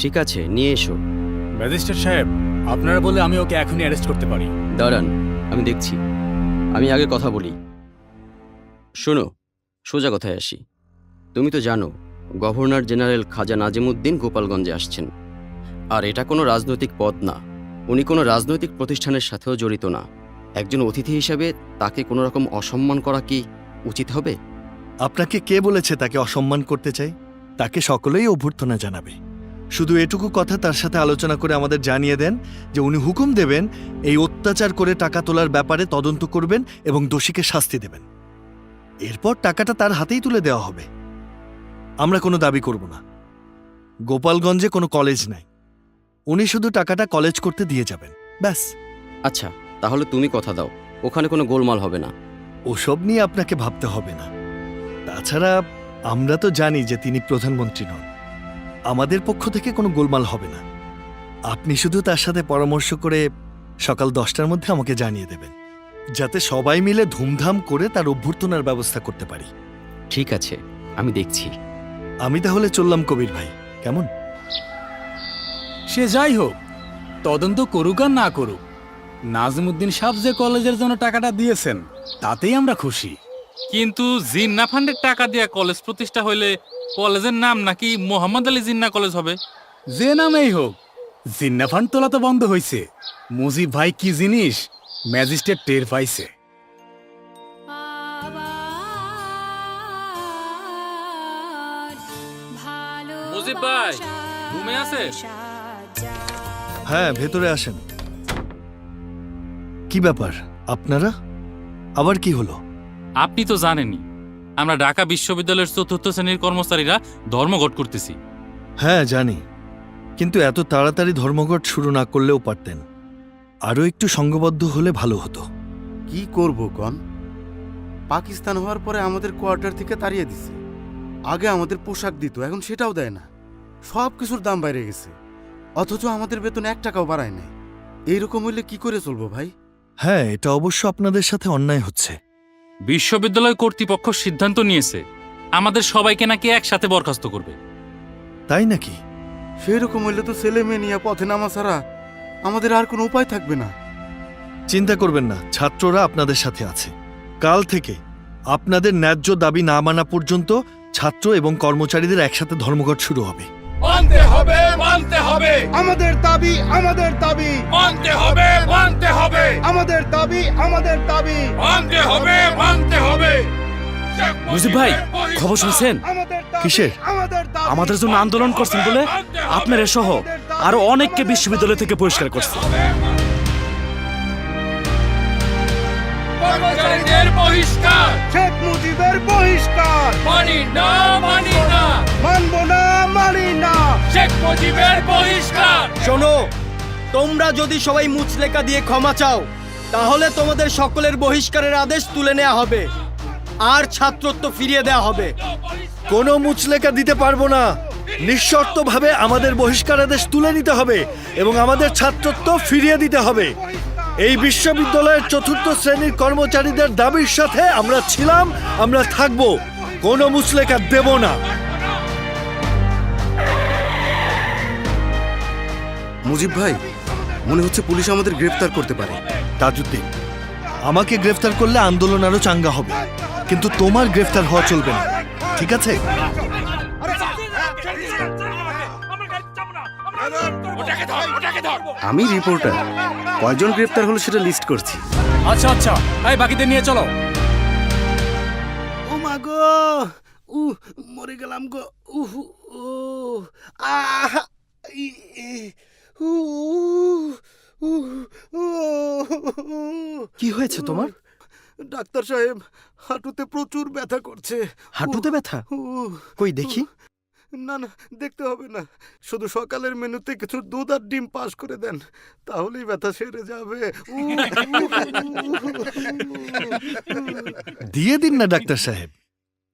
ঠিক আছে, নিয়ে এসো। ম্যাজিস্ট্রেট সাহেব, আপনারা বলে আমি ওকে এখনই অ্যারেস্ট করতে পারি? দাঁড়ান, আমি দেখছি। আমি আগে কথা বলি। শোনো, সোজা কথায় আসি। তুমি তো জানো গভর্নর জেনারেল খাজা নাজিমুদ্দিন গোপালগঞ্জে আসছেন, আর এটা কোনো রাজনৈতিক পদ না। উনি কোনো রাজনৈতিক প্রতিষ্ঠানের সাথেও জড়িত না। একজন অতিথি হিসাবে তাকে কোনো রকম অসম্মান করা কি উচিত হবে? আপনাকে কে বলেছে তাকে অসম্মান করতে চাই? তাকে সকলেই অভ্যর্থনা জানাবে। শুধু এটুকু কথা তার সাথে আলোচনা করে আমাদের জানিয়ে দেন যে উনি হুকুম দেবেন এই অত্যাচার করে টাকা তোলার ব্যাপারে তদন্ত করবেন এবং দোষীকে শাস্তি দেবেন। এরপর টাকাটা তার হাতেই তুলে দেওয়া হবে। আমরা কোনো দাবি করব না। গোপালগঞ্জে কোনো কলেজ নাই, উনি শুধু টাকাটা কলেজ করতে দিয়ে যাবেন, ব্যাস। আচ্ছা, তাহলে তুমি কথা দাও, ওখানে কোনো গোলমাল হবে না। ওসব নিয়ে আপনাকে ভাবতে হবে না। তাছাড়া আমরা তো জানি যে তিনি প্রধানমন্ত্রী নন। আমাদের পক্ষ থেকে কোনো গোলমাল হবে না। আপনি শুধু তার সাথে পরামর্শ করে সকাল 10টার মধ্যে আমাকে জানিয়ে দেবেন। যাতে সবাই মিলে ধুমধাম করে তার অভ্যর্থনার ব্যবস্থা করতে পারি। ঠিক আছে, আমি দেখছি। আমি তাহলে চললাম কবির ভাই, কেমন? সে যাই হোক, তদন্ত করুক আর না করুক, নাজমুদ্দিন সাহেব যে কলেজের জন্য টাকাটা দিয়েছেন তাতেই আমরা খুশি। কিন্তু জিন্না ফান্ডের টাকা দিয়ে কলেজ প্রতিষ্ঠা হইলে কলেজের নাম নাকি মোহাম্মদ আলী জিন্না কলেজ হবে? যে নামেই হোক, জিন্না ফান্ড তোলা তো বন্ধ হয়েছে। মুজিব ভাই কি জিনিস ম্যাজিস্ট্রেট টের পাইছে। মুজিব ভাই রুমে আছে? হ্যাঁ, ভেতরে আসেন। কি ব্যাপার আপনারা? আবার কি হলো? আপনি তো জানেনই, আমরা ঢাকা বিশ্ববিদ্যালয়ের ৪র্থ শ্রেণীর কর্মচারীরা ধর্মঘট করতেছি। হ্যাঁ জানি, কিন্তু এত তাড়াতাড়ি ধর্মঘট শুরু না করলেও পারতেন। আরও একটু সংঘবদ্ধ হলে ভালো হতো। কি করব কন? পাকিস্তান হওয়ার পরে আমাদের কোয়ার্টার থেকে তাড়িয়ে দিছে। আগে আমাদের পোশাক দিত, এখন সেটাও দেয় না। সব কিছুর দাম বাইরে গেছে, অথচ আমাদের বেতন 1 টাকাও বাড়ায় নাই। এইরকম হইলে কি করে চলবো ভাই? হ্যাঁ, এটা অবশ্য আপনাদের সাথে অন্যায় হচ্ছে। বিশ্ববিদ্যালয় কর্তৃপক্ষ সিদ্ধান্ত নিয়েছে আমাদের সবাইকে নাকি একসাথে বরখাস্ত করবে। তাই নাকি? সেরকম হইলে তো ছেলে মেয়ে নিয়ে পথে নামা ছাড়া আমাদের আর কোনো উপায় থাকবে না। চিন্তা করবেন না, ছাত্ররা আপনাদের সাথে আছে। কাল থেকে আপনাদের ন্যায্য দাবি না মানা পর্যন্ত ছাত্র এবং কর্মচারীদের একসাথে ধর্মঘট শুরু হবে। মানতে হবে, মানতে হবে। আমাদের দাবি, আমাদের দাবি। মানতে হবে, মানতে হবে। আমাদের দাবি, আমাদের দাবি। মানতে হবে, মানতে হবে। মুজিব ভাই, খবর শুনছেন? কিসের? আমাদের জন্য আন্দোলন করছেন বলে আপনারা সহ আরো অনেককে বিশ্ববিদ্যালয় থেকে বহিষ্কার করছে। কর্মচারীদের বহিষ্কার, শেখ মুজিবের বহিষ্কার। মানি না, মানি না, মানব না, মানি না। শেখ মুজিবের বহিষ্কার। শোনো, তোমরা যদি সবাই মুচলেকা দিয়ে ক্ষমা চাও, তাহলে তোমাদের সকলের বহিষ্কারের আদেশ তুলে নেওয়া হবে আর ছাত্রত্ব ফিরিয়ে দেওয়া হবে। কোনো মুচলেকা দিতে পারবো না। নিঃশর্তভাবে আমাদের বহিষ্কার আদেশ তুলে নিতে হবে এবং আমাদের ছাত্রত্ব ফিরিয়ে দিতে হবে। এই বিশ্ববিদ্যালয়ের ৪র্থ শ্রেণীর কর্মচারীদের দাবির সাথে আমরা ছিলাম, আমরা থাকব। কোনো মুচলেকা দেব না। মুজিব ভাই, মনে হচ্ছে পুলিশ আমাদের গ্রেফতার করতে পারে। তাজউদ্দিন, আমাকে গ্রেফতার করলে আন্দোলন আরো চাঙ্গা হবে, কিন্তু তোমার গ্রেফতার হওয়া চলবে না, ঠিক আছে? আমি রিপোর্টার, কয়জন গ্রেফতার হলো সেটা লিস্ট করছি। আচ্ছা আচ্ছা, এই বাকিদের নিয়ে চলো। ও মা গো, মরে গেলাম গো। কি হয়েছে তোমার? ডাক্তার সাহেব, হাঁটুতে প্রচুর ব্যথা করছে। হাঁটুতে ব্যথা? কই দেখি। না না, দেখতে হবে না, শুধু সকালের মেনুতে কিছু দুধ আর ডিম পাস করে দেন, তাহলেই ব্যথা সেরে যাবে। দিয়ে দিন না ডাক্তার সাহেব,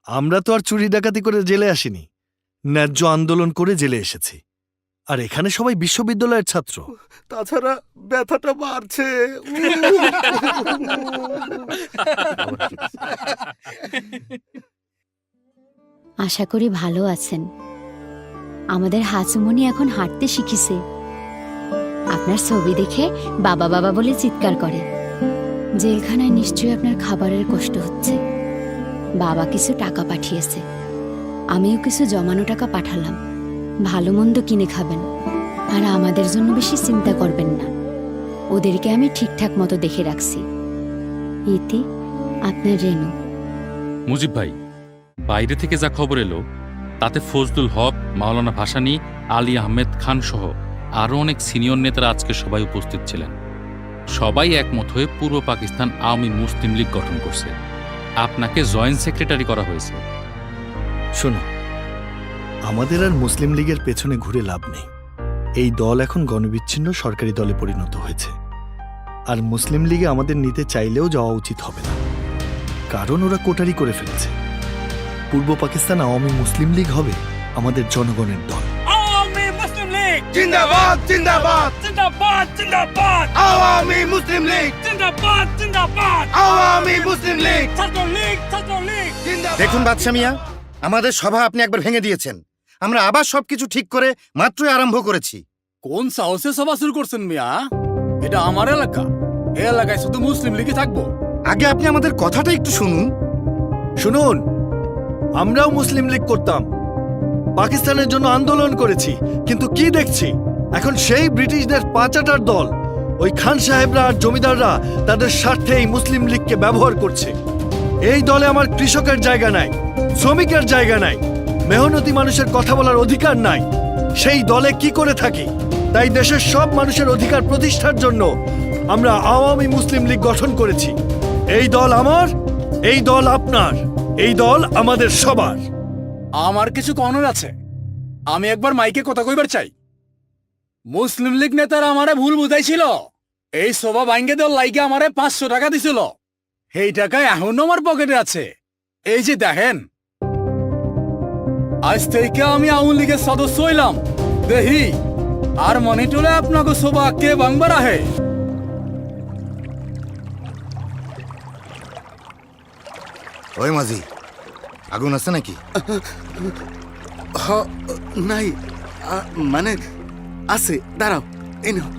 আমরা তো আর চুরি ডাকাতি করে জেলে আসিনি, ন্যায্য আন্দোলন করে জেলে এসেছি। আর এখানে সবাই বিশ্ববিদ্যালয়ের ছাত্র। তাছাড়া ব্যথাটা বাড়ছে। আশা করি ভালো আছেন। আমাদের হাসুমনি এখন হাঁটতে শিখিছে। আপনার ছবি দেখে বাবা বাবা বলে চিৎকার করে। জেলখানায় নিশ্চয়ই আপনার খাবারের কষ্ট হচ্ছে। বাবা কিছু টাকা পাঠিয়েছে, আমিও কিছু জমানো টাকা পাঠালাম। ভালো মন্দ কিনে খাবেন, আর আমাদের জন্য বেশি চিন্তা করবেন না। ওদেরকে আমি ঠিকঠাক মতো দেখে রাখছি। ইতি, আপনার রেনু। মুজিব ভাই, বাইরে থেকে যা খবর এলো তাতে ফজলুল হক, মাওলানা ভাসানী, আলী আহমেদ খান সহ আরও অনেক সিনিয়র নেতারা আজকে সবাই উপস্থিত ছিলেন। সবাই একমত হয়ে পূর্ব পাকিস্তান আওয়ামী মুসলিম লীগ গঠন করছে। আপনাকে জয়েন্ট সেক্রেটারি করা হয়েছে। শোনো, আমাদের আর মুসলিম লীগের পেছনে ঘুরে লাভ নেই। এই দল এখন গণবিচ্ছিন্ন সরকারি দলে পরিণত হয়েছে, আর মুসলিম লীগে আমাদের নিতে চাইলেও যাওয়া উচিত হবে না, কারণ ওরা কোটারি করে ফেলেছে। পূর্ব পাকিস্তান আওয়ামী মুসলিম লীগ হবে আমাদের জনগণের দল। আওয়ামী মুসলিম লীগ জিন্দাবাদ, জিন্দাবাদ, জিন্দাবাদ, জিন্দাবাদ। আওয়ামী মুসলিম লীগ জিন্দাবাদ, জিন্দাবাদ। আওয়ামী মুসলিম লীগ। দেখুন বাদশা মিয়া, আমাদের সভা আপনি একবার ভেঙে দিয়েছেন। আমরা আবার সবকিছু ঠিক করে মাত্রই আরম্ভ করেছি। কোন সাহসে সভা শুরু করছেন মিয়া? এটা আমার এলাকা, এই এলাকায় শুধু মুসলিম লীগই থাকবো। আগে আপনি আমাদের কথাটা একটু শুনুন। শুনুন, আমরাও মুসলিম লীগ করতাম, পাকিস্তানের জন্য আন্দোলন করেছি, কিন্তু কি দেখছি এখন সেই ব্রিটিশদের পাঁচাটার দল, ওই খান সাহেবরা আর জমিদাররা তাদের স্বার্থে এই মুসলিম লীগকে ব্যবহার করছে। এই দলে আমার কৃষকের জায়গা নাই, শ্রমিকের জায়গা নাই, মেহনতি মানুষের কথা বলার অধিকার নাই। সেই দলে কি করে থাকি? তাই দেশের সব মানুষের অধিকার প্রতিষ্ঠার জন্য আমরা আওয়ামী মুসলিম লীগ গঠন করেছি। এই দল আমার, এই দল আপনার, এই দল আমাদের সবার। আমার কিছু কর্নার আছে, আমি একবার মাইকে কথা কইবার চাই। মুসলিম লীগ নেতারা আমারে ভুল বুঝাইছিল, এই সভা ভাঙ্গে দেওয়ার লাইগে আমারে 500 টাকা দিছিল। এই টাকা এখনো আমার পকেটে আছে, এই যে দেখেন। আজ থেকে আমি আওয়ামী লীগের সদস্য হইলাম। দেখি আর মনে টলে আপনাকে সভা কে ভাঙবার আহে। ওই মাঝি, আগুন আছে নাকি? নাই, মানে আছে, দাঁড়াও, এই নাও।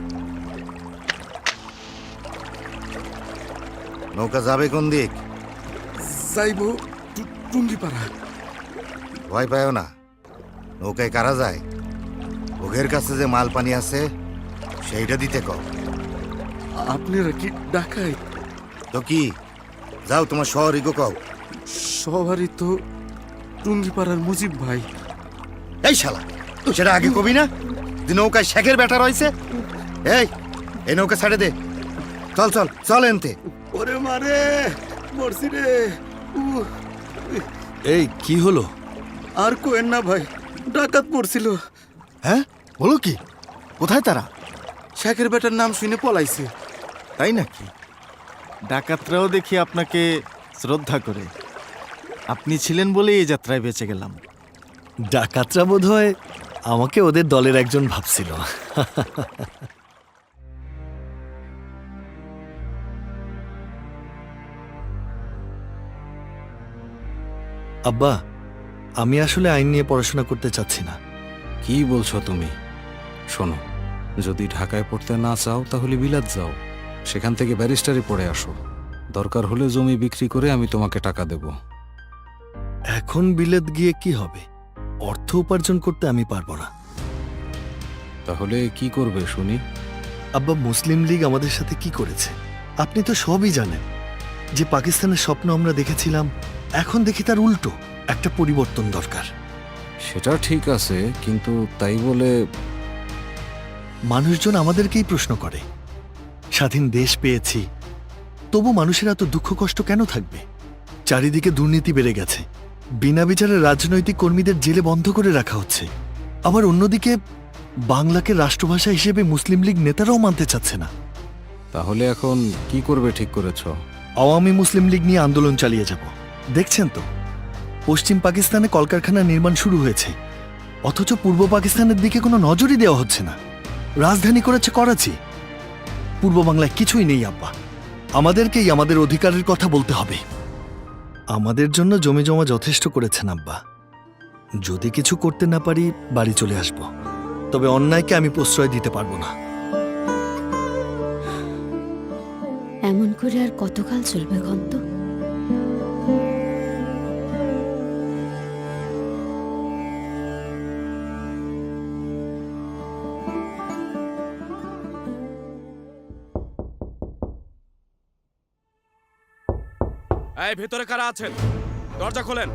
নৌকা যাবে কোন দিক? যাইব টুঙ্গিপাড়া। ভয় পায় না, নৌকায় কারা যায়? ওঘের কাছে যে মাল পানি আছে সেইটা দিতে কও। আপনারা কি ডাকাই? তো কি, যাও তোমার শহরই গো কও। সবারই তো টুঙ্গিপাড়ার মুজিব ভাই। এই শালা, সেটা আগে কবি না? যে নৌকায় শেখের ব্যাটা রয়েছে। এই নৌকা ছাড়ে দে, চল চল চল এনতে। ওরে মারে, মরছি রে। এই কি হলো? আর কোয়েন না ভাই, ডাকাত পড়ছিল। হ্যাঁ, বলো কি? কোথায় তারা? শেখের বেটার নাম শুনে পলাইছে। তাই নাকি? ডাকাতরাও দেখি আপনাকে শ্রদ্ধা করে। আপনি ছিলেন বলে এই যাত্রায় বেঁচে গেলাম। ডাকাতরা বোধহয় আমাকে ওদের দলের একজন ভাবছিল। আব্বা, আমি আসলে আইন নিয়ে পড়াশোনা করতে চাচ্ছি না। কি বলছো তুমি? শোনো, যদি ঢাকায় পড়তে না চাও তাহলে বিলাত যাও, সেখান থেকে ব্যারিস্টারি পড়ে আসো। দরকার হলে জমি বিক্রি করে আমি তোমাকে টাকা দেব। এখন বিলেত গিয়ে কি হবে? অর্থ উপার্জন করতে আমি পারবো না। তাহলে কি করবে শুনি? আব্বা, মুসলিম লীগ আমাদের সাথে কি করেছে আপনি তো সবই জানেন। যে পাকিস্তানের স্বপ্ন আমরা দেখেছিলাম, এখন দেখি তার উল্টো। একটা পরিবর্তন দরকার। সেটা ঠিক আছে, কিন্তু তাই বলে মানুষজন আমাদেরকেই প্রশ্ন করে, স্বাধীন দেশ পেয়েছি, তবু মানুষের এত দুঃখ কষ্ট কেন থাকবে? চারিদিকে দুর্নীতি বেড়ে গেছে, বিনা বিচারে রাজনৈতিক কর্মীদের জেলে বন্ধ করে রাখা হচ্ছে। আবার অন্যদিকে বাংলাকে রাষ্ট্রভাষা হিসেবে মুসলিম লীগ নেতারাও মানতে চাচ্ছে না। তাহলে এখন কি করবে ঠিক করেছ? আওয়ামী মুসলিম লীগ নিয়ে আন্দোলন চালিয়ে যাব। দেখছেন তো, পশ্চিম পাকিস্তানে কলকারখানা নির্মাণ শুরু হয়েছে, অথচ পূর্ব পাকিস্তানের দিকে কোনো নজরই দেওয়া হচ্ছে না। রাজধানী করেছে করাচি। পূর্ব বাংলায় কিছুই নেই আব্বা। আমাদেরকেই আমাদের অধিকারের কথা বলতে হবে। আমাদের জন্য জমি জমা যথেষ্ট করেছেন আব্বা। যদি কিছু করতে না পারি বাড়ি চলে আসব, তবে অন্যায়কে আমি প্রশ্রয় দিতে পারবো না। এমন করে আর কতকাল চলবে গন্ত? এই ভেতরে কারা আছেন? দরজা খোলেন।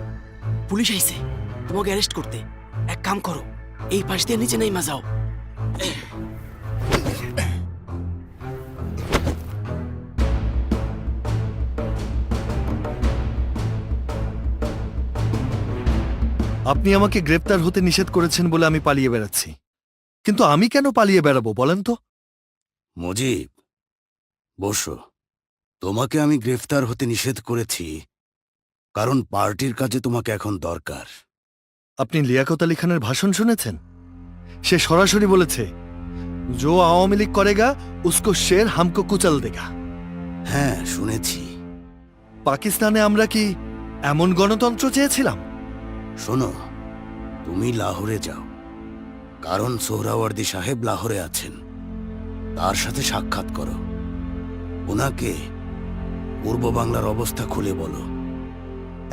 পুলিশ আইছে তোমাকে অ্যারেস্ট করতে। এক কাম করো, এই পাশ দিয়ে নিচে নেমে যাও। আপনি আমাকে গ্রেপ্তার হতে নিষেধ করেছেন বলে আমি পালিয়ে বেড়াচ্ছি, কিন্তু আমি কেন পালিয়ে বেড়াবো বলেন তো? মুজিব, বসো। তোমাকে আমি গ্রেফতার হতে নিষেধ করেছি কারণ পার্টির কাজে তোমাকে এখন দরকার। আপনি লিয়াকত আলী খানের ভাষণ শুনেছেন? সে সরাসরি বলেছে, जो আওয়ামী লীগ করেগা উসকো শের হামকো কুচল দেগা। হ্যাঁ, শুনেছি। পাকিস্তানে আমরা কি এমন গণতন্ত্র চেয়েছিলাম? শোনো, তুমি লাহোরে যাও, কারণ সোহরাওয়ার্দী সাহেব লাহোরে আছেন। তার সাথে সাক্ষাৎ করো, ওনাকে পূর্ব বাংলার অবস্থা খুলে বলো।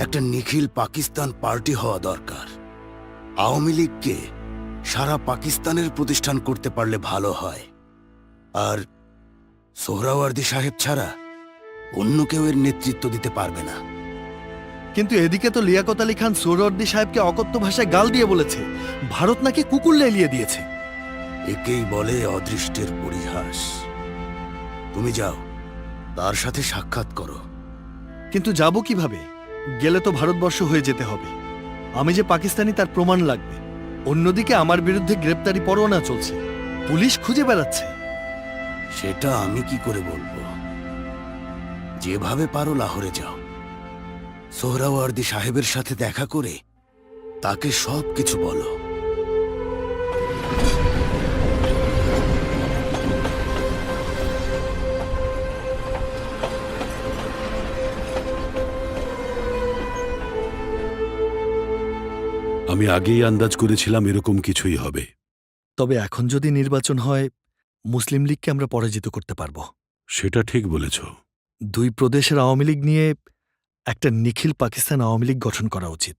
একটা নিখিল পাকিস্তান পার্টি হওয়া দরকার। আওয়ামী লীগকে সারা পাকিস্তানের প্রতিষ্ঠান করতে পারলে ভালো হয়। আর সোহরাওয়ার্দী সাহেব ছাড়া অন্য কেউ এর নেতৃত্ব দিতে পারবে না। কিন্তু এদিকে তো লিয়াকত আলী খান সোহরাওয়ার্দী সাহেবকে অকথ্য ভাষায় গাল দিয়ে বলেছে ভারত নাকি কুকুর লেলিয়ে দিয়েছে। একেই বলে অদৃষ্টের পরিহাস। তুমি যাও, তার সাথে সাক্ষাৎ করো। কিন্তু যাব কিভাবে? গেলে তো ভারতবর্ষ হয়ে যেতে হবে। আমি যে পাকিস্তানি তার প্রমাণ লাগবে। অন্যদিকে আমার বিরুদ্ধে গ্রেপ্তারি পরোয়ানা চলছে, পুলিশ খুঁজে বেড়াচ্ছে। সেটা আমি কি করে বলবো? যেভাবে পারো লাহোরে যাও, সোহরাওয়ার্দী সাহেবের সাথে দেখা করে তাকে সব কিছু বলো। আমি আগেই আন্দাজ করেছিলাম এরকম কিছুই হবে। তবে এখন যদি নির্বাচন হয়, মুসলিম লীগকে আমরা পরাজিত করতে পারব। সেটা ঠিক বলেছ। দুই প্রদেশের আওয়ামী লীগ নিয়ে একটা নিখিল পাকিস্তান আওয়ামী লীগ গঠন করা উচিত।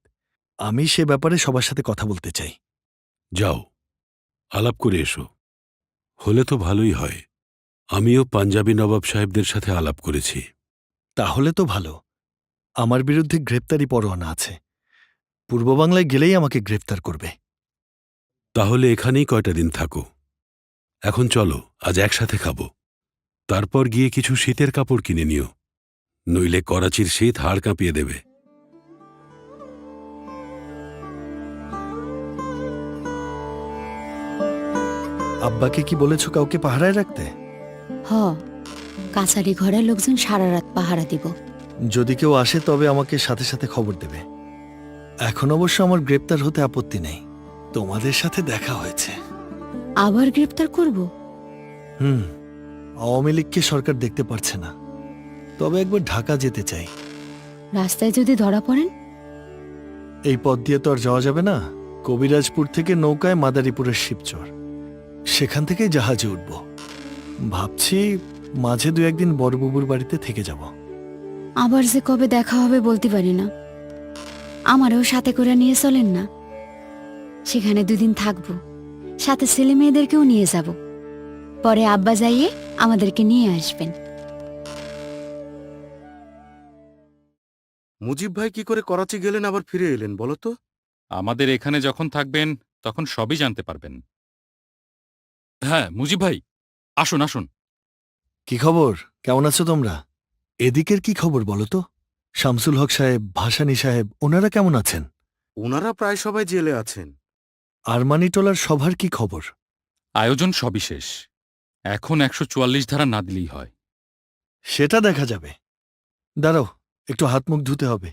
আমি সে ব্যাপারে সবার সাথে কথা বলতে চাই। যাও, আলাপ করে এসো। হলে তো ভালোই হয়। আমিও পাঞ্জাবি নবাব সাহেবদের সাথে আলাপ করেছি। তাহলে তো ভালো। আমার বিরুদ্ধে গ্রেপ্তারি পরোয়ানা আছে। পূর্ব বাংলায় গেলেই আমাকে গ্রেপ্তার করবে। তাহলে এখানেই কয়টা দিন থাকো। এখন চলো, আজ একসাথে খাবো। তারপর গিয়ে কিছু শীতের কাপড় কিনে নিও, নইলে করাচির শীত হাড় কাঁপিয়ে দেবে। আব্বাকে কি বলেছ কাউকে পাহারায় রাখতে? হ, কাছারি ঘরের লোকজন সারা রাত পাহারা দিব। যদি কেউ আসে তবে আমাকে সাথে সাথে খবর দেবে। এখন অবশ্য আমার গ্রেপ্তার হতে আপত্তি নেই। তোমাদের সাথে দেখা হয়েছে। আবার গ্রেপ্তার করব? আওয়ামী লীগকে সরকার দেখতে পারছে না। তবে একবার ঢাকা যেতে চাই। রাস্তায় যদি ধরা পড়েন? এই পথ দিয়ে তো আর যাওয়া যাবে না। কবিরাজপুর থেকে নৌকায় মাদারীপুরের শিবচর, সেখান থেকেই জাহাজে উঠব। ভাবছি মাঝে 2-1 দিন বড়বুবুর বাড়িতে থেকে যাব। আবার যে কবে দেখা হবে বলতে পারি না। আমারও সাথে করে নিয়ে চলেন না। সেখানে 2 দিন থাকবো, সাথে ছেলে মেয়েদেরকেও নিয়ে যাব। পরে আব্বা যাইয়ে আমাদেরকে নিয়ে আসবেন। মুজিব ভাই কি করে করাচি গেলেন আবার ফিরে এলেন বলো তো? আমাদের এখানে যখন থাকবেন তখন সবই জানতে পারবেন। হ্যাঁ মুজিব ভাই, আসুন আসুন। কি খবর? কেমন আছো তোমরা? এদিকের কি খবর বলো তো? শামসুল হক সাহেব, ভাসানী সাহেব, ওনারা কেমন আছেন? ওনারা প্রায় সবাই জেলে আছেন। আরমানি টোলার সভার কি খবর? আয়োজন সবই শেষ। এখন 144 ধারা না দিলেই হয়। সেটা দেখা যাবে। দাঁড়াও, একটু হাত মুখ ধুতে হবে।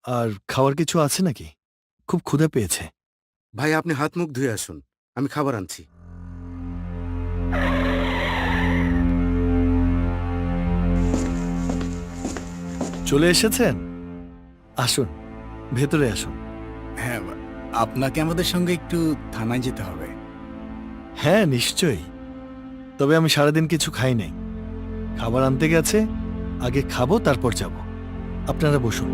আর খাওয়ার কিছু আছে নাকি? খুব ক্ষুধা পেয়েছে। ভাই আপনি হাত মুখ ধুয়ে আসুন, আমি খাবার আনছি। চলে এসেছেন? আসুন, ভেতরে আসুন। হ্যাঁ, আপনাকে আমাদের সঙ্গে একটু থানায় যেতে হবে। হ্যাঁ নিশ্চয়ই। তবে আমি সারাদিন কিছু খাই নাই। খাবার আনতে গেছে, আগে খাবো তারপর যাব। আপনারা বসুন।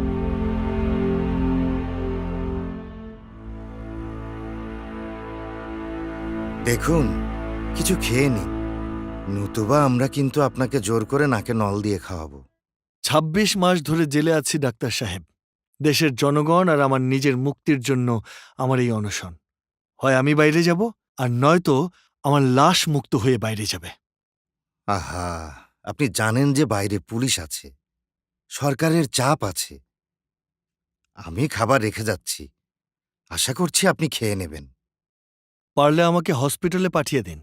দেখুন, কিছু খেয়ে নিন, নতুবা আমরা কিন্তু আপনাকে জোর করে নাকে নল দিয়ে খাওয়াবো। 26 মাস ধরে জেলে আছি ডাক্তার সাহেব। দেশের জনগণ আর আমার নিজের মুক্তির জন্য আমার এই অনশন। হয় আমি বাইরে যাব, আর নয়তো আমার লাশ মুক্ত হয়ে বাইরে যাবে। আহা, আপনি জানেন যে বাইরে পুলিশ আছে, সরকারের চাপ আছে। আমি খাবার রেখে যাচ্ছি, আশা করছি আপনি খেয়ে নেবেন। পারলে আমাকে হসপিটালে পাঠিয়ে দিন।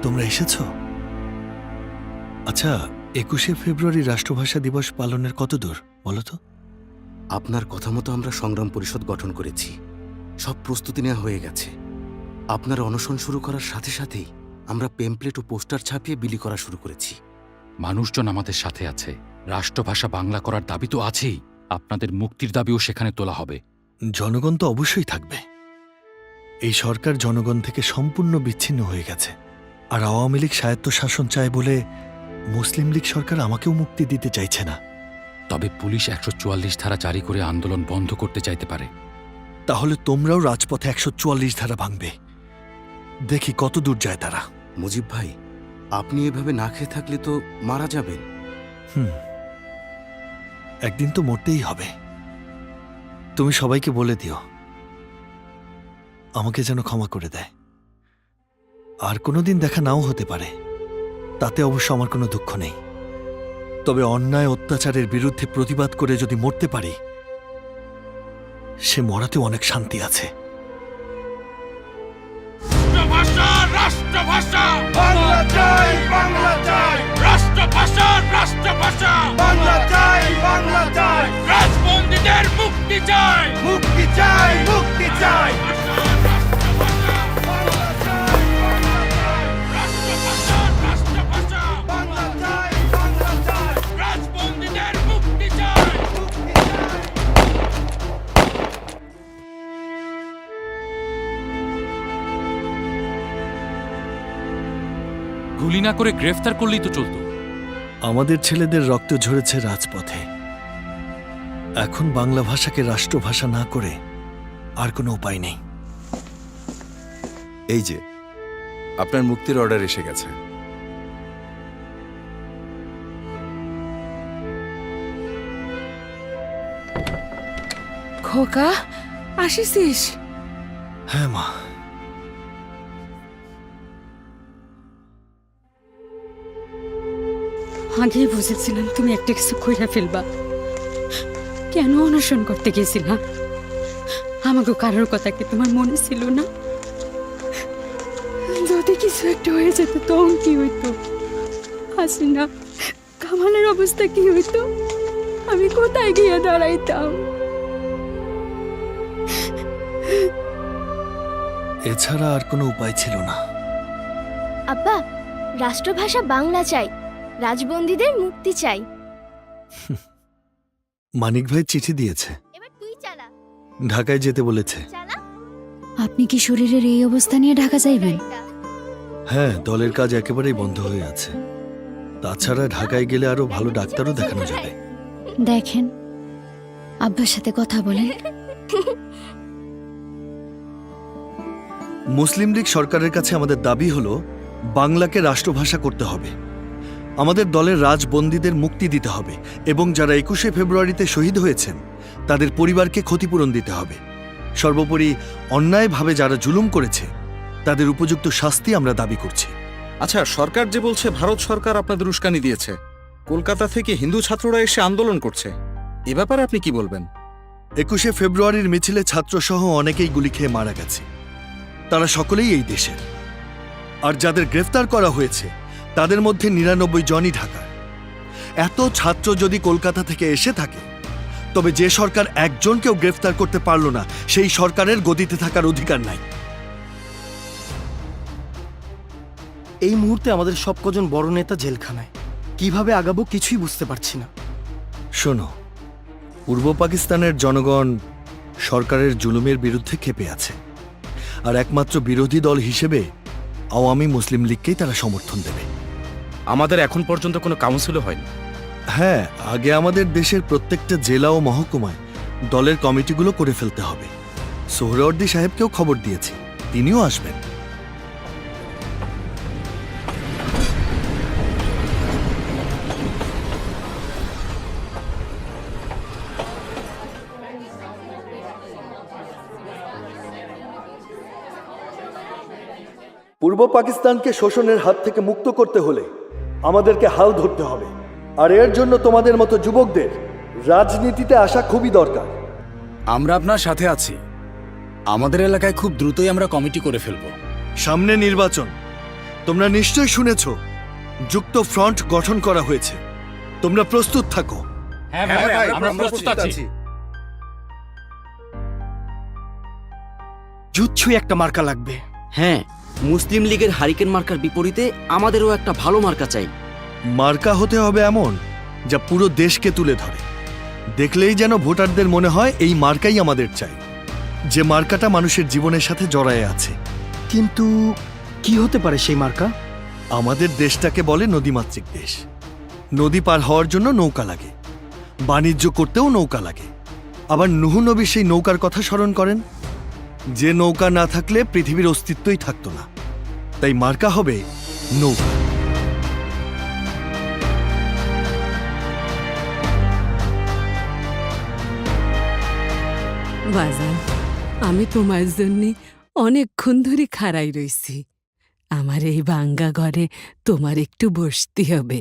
তোমরা এসেছ? আচ্ছা, 21শে ফেব্রুয়ারি রাষ্ট্রভাষা দিবস পালনের কত দূর বলো তো? আপনার কথা মতো আমরা সংগ্রাম পরিষদ গঠন করেছি। সব প্রস্তুতি নেওয়া হয়ে গেছে। আপনার অনশন শুরু করার সাথে সাথেই আমরা পেমপ্লেট ও পোস্টার ছাপিয়ে বিলি করা শুরু করেছি। মানুষজন আমাদের সাথে আছে। রাষ্ট্রভাষা বাংলা করার দাবি তো আছেই, আপনাদের মুক্তির দাবিও সেখানে তোলা হবে। জনগণ তো অবশ্যই থাকবে। এই সরকার জনগণ থেকে সম্পূর্ণ বিচ্ছিন্ন হয়ে গেছে, আর আওয়ামী লীগ স্বায়ত্তশাসন চায় বলে মুসলিম লীগ সরকার আমাকেও মুক্তি দিতে চাইছে না। তবে পুলিশ ১৪৪ ধারা জারি করে আন্দোলন বন্ধ করতে চাইতে পারে। তাহলে তোমরাও রাজপথে ১৪৪ ধারা ভাঙবে। দেখি কত দূর যায় তারা। মুজিব ভাই, আপনি এভাবে না খেয়ে থাকলে তো মারা যাবেন। একদিন তো মরতেই হবে। তুমি সবাইকে বলে দিও আমাকে যেন ক্ষমা করে দেয়। আর কোনোদিন দেখা নাও হতে পারে, তাতে অবশ্য আমার কোনো দুঃখ নেই। তবে অন্যায় অত্যাচারের বিরুদ্ধে প্রতিবাদ করে যদি মরতে পারি, সে মরাতেও অনেক শান্তি আছে। রাষ্ট্রভাষা বাংলা চাই, বাংলা চাই। রাষ্ট্রভাষা বাংলা চাই, বাংলা চাই। রাজবন্দীদের মুক্তি চাই, মুক্তি চাই, মুক্তি চাই। রাজবন্দীদের মুক্তি চাই। গুলি না করে গ্রেফতার করলেই তো চলতো। আমাদের ছেলেদের রক্ত ঝরেছে রাজপথে। এখন বাংলা ভাষাকে রাষ্ট্রভাষা না করে আর কোনো উপায় নেই। এই যে আপনার মুক্তির অর্ডার এসে গেছে। খোকা, আসিস? হ্যাঁ মা। আগেই বুঝেছিলাম তুমি একটা কিছু কইরা ফেলবা। কেন অনশন করতে গেছিলা? আমাকে কারোর কথা কি তোমার মনে ছিল না? যদি কিছু একটা হয়ে যেত তখন কি হইতো? হাসিনা, কামালের অবস্থা কি হইতো? আমি কোথায় গিয়ে দাঁড়াইতাম? এছাড়া আর কোনো উপায় ছিল না। আব্বা, রাষ্ট্রভাষা বাংলা চাই, রাজবন্দীদের মুক্তি চাই। মানিক ভাই চিঠি দিয়েছে, এবার তুই চালা। ঢাকায় যেতে বলেছে। আপনি কি শরীরের এই অবস্থা নিয়ে ঢাকা যাইবেন? হ্যাঁ, দলের কাজ একেবারেই বন্ধ হয়ে আছে। তাছাড়া ঢাকায় গেলে আরো ভালো ডাক্তারও দেখানো যাবে। দেখেন, আব্বার সাথে কথা বলেন। মুসলিম লীগ সরকারের কাছে আমাদের দাবি হলো বাংলাকে রাষ্ট্রভাষা করতে হবে। আমাদের দলের রাজবন্দীদের মুক্তি দিতে হবে এবং যারা ২১শে ফেব্রুয়ারিতে শহীদ হয়েছেন তাদের পরিবারকে ক্ষতিপূরণ দিতে হবে। সর্বোপরি অন্যায়ভাবে যারা জুলুম করেছে তাদের উপযুক্ত শাস্তি আমরা দাবি করছি। আচ্ছা, সরকার যে বলছে ভারত সরকার আপনাদের উস্কানি দিয়েছে, কলকাতা থেকে হিন্দু ছাত্ররা এসে আন্দোলন করছে, এ ব্যাপারে আপনি কি বলবেন? ২১শে ফেব্রুয়ারির মিছিলে ছাত্রসহ অনেকেই গুলি খেয়ে মারা গেছে। তারা সকলেই এই দেশের। আর যাদের গ্রেফতার করা হয়েছে তাদের মধ্যে ৯৯ জনই ঢাকার। এত ছাত্র যদি কলকাতা থেকে এসে থাকে, তবে যে সরকার একজনকেও গ্রেফতার করতে পারল না, সেই সরকারের গদিতে থাকার অধিকার নাই। এই মুহূর্তে আমাদের সব কজন বড় নেতা জেলখানায়। কিভাবে আগাবো কিছুই বুঝতে পারছি না। শোনো, পূর্ব পাকিস্তানের জনগণ সরকারের জুলুমের বিরুদ্ধে ক্ষেপে আছে, আর একমাত্র বিরোধী দল হিসেবে আওয়ামী মুসলিম লীগকেই তারা সমর্থন দেবে। আমাদের এখন পর্যন্ত কোনো কাউন্সিলও হয়নি। হ্যাঁ, আগে আমাদের দেশের প্রত্যেকটা জেলা ও মহকুমায় দলের কমিটিগুলো করে ফেলতে হবে। সোহরাওয়ার্দী সাহেবকেও খবর দিয়েছি, তিনিও আসবেন। পূর্ব পাকিস্তানকে শোষণের হাত থেকে মুক্ত করতে হলে আমাদেরকে হাল ধরতে হবে, আর এর জন্য তোমাদের মতো যুবকদের রাজনীতিতে আসা খুবই দরকার। আমরা আপনার সাথে আছি। আমাদের এলাকায় খুব দ্রুতই আমরা কমিটি করে ফেলব। সামনে নির্বাচন, তোমরা নিশ্চয়ই শুনেছ যুক্ত ফ্রন্ট গঠন করা হয়েছে। তোমরা প্রস্তুত থাকো। হ্যাঁ ভাই, আমরা প্রস্তুত আছি। জুৎসুই একটা মার্কা লাগবে। হ্যাঁ, মুসলিম লীগের হারিকেন মার্কার বিপরীতে আমাদেরও একটা ভালো মার্কা চাই। মার্কা হতে হবে এমন যা পুরো দেশকে তুলে ধরে। দেখলেই যেন ভোটারদের মনে হয় এই মার্কাই আমাদের চাই, যে মার্কাটা মানুষের জীবনের সাথে জড়ায়ে আছে। কিন্তু কি হতে পারে সেই মার্কা? আমাদের দেশটাকে বলে নদীমাতৃক দেশ। নদী পার হওয়ার জন্য নৌকা লাগে, বাণিজ্য করতেও নৌকা লাগে। আবার নুহু নবী সেই নৌকার কথা স্মরণ করেন, যে নৌকা না থাকলে পৃথিবীর অস্তিত্বই থাকতো না। তাই মার্কা হবে নৌকা। বাজান, আমি তোমার জন্য অনেকক্ষণ ধরে খাড়াই রইছি। আমার এই ভাঙ্গা ঘরে তোমার একটু বসতে হবে।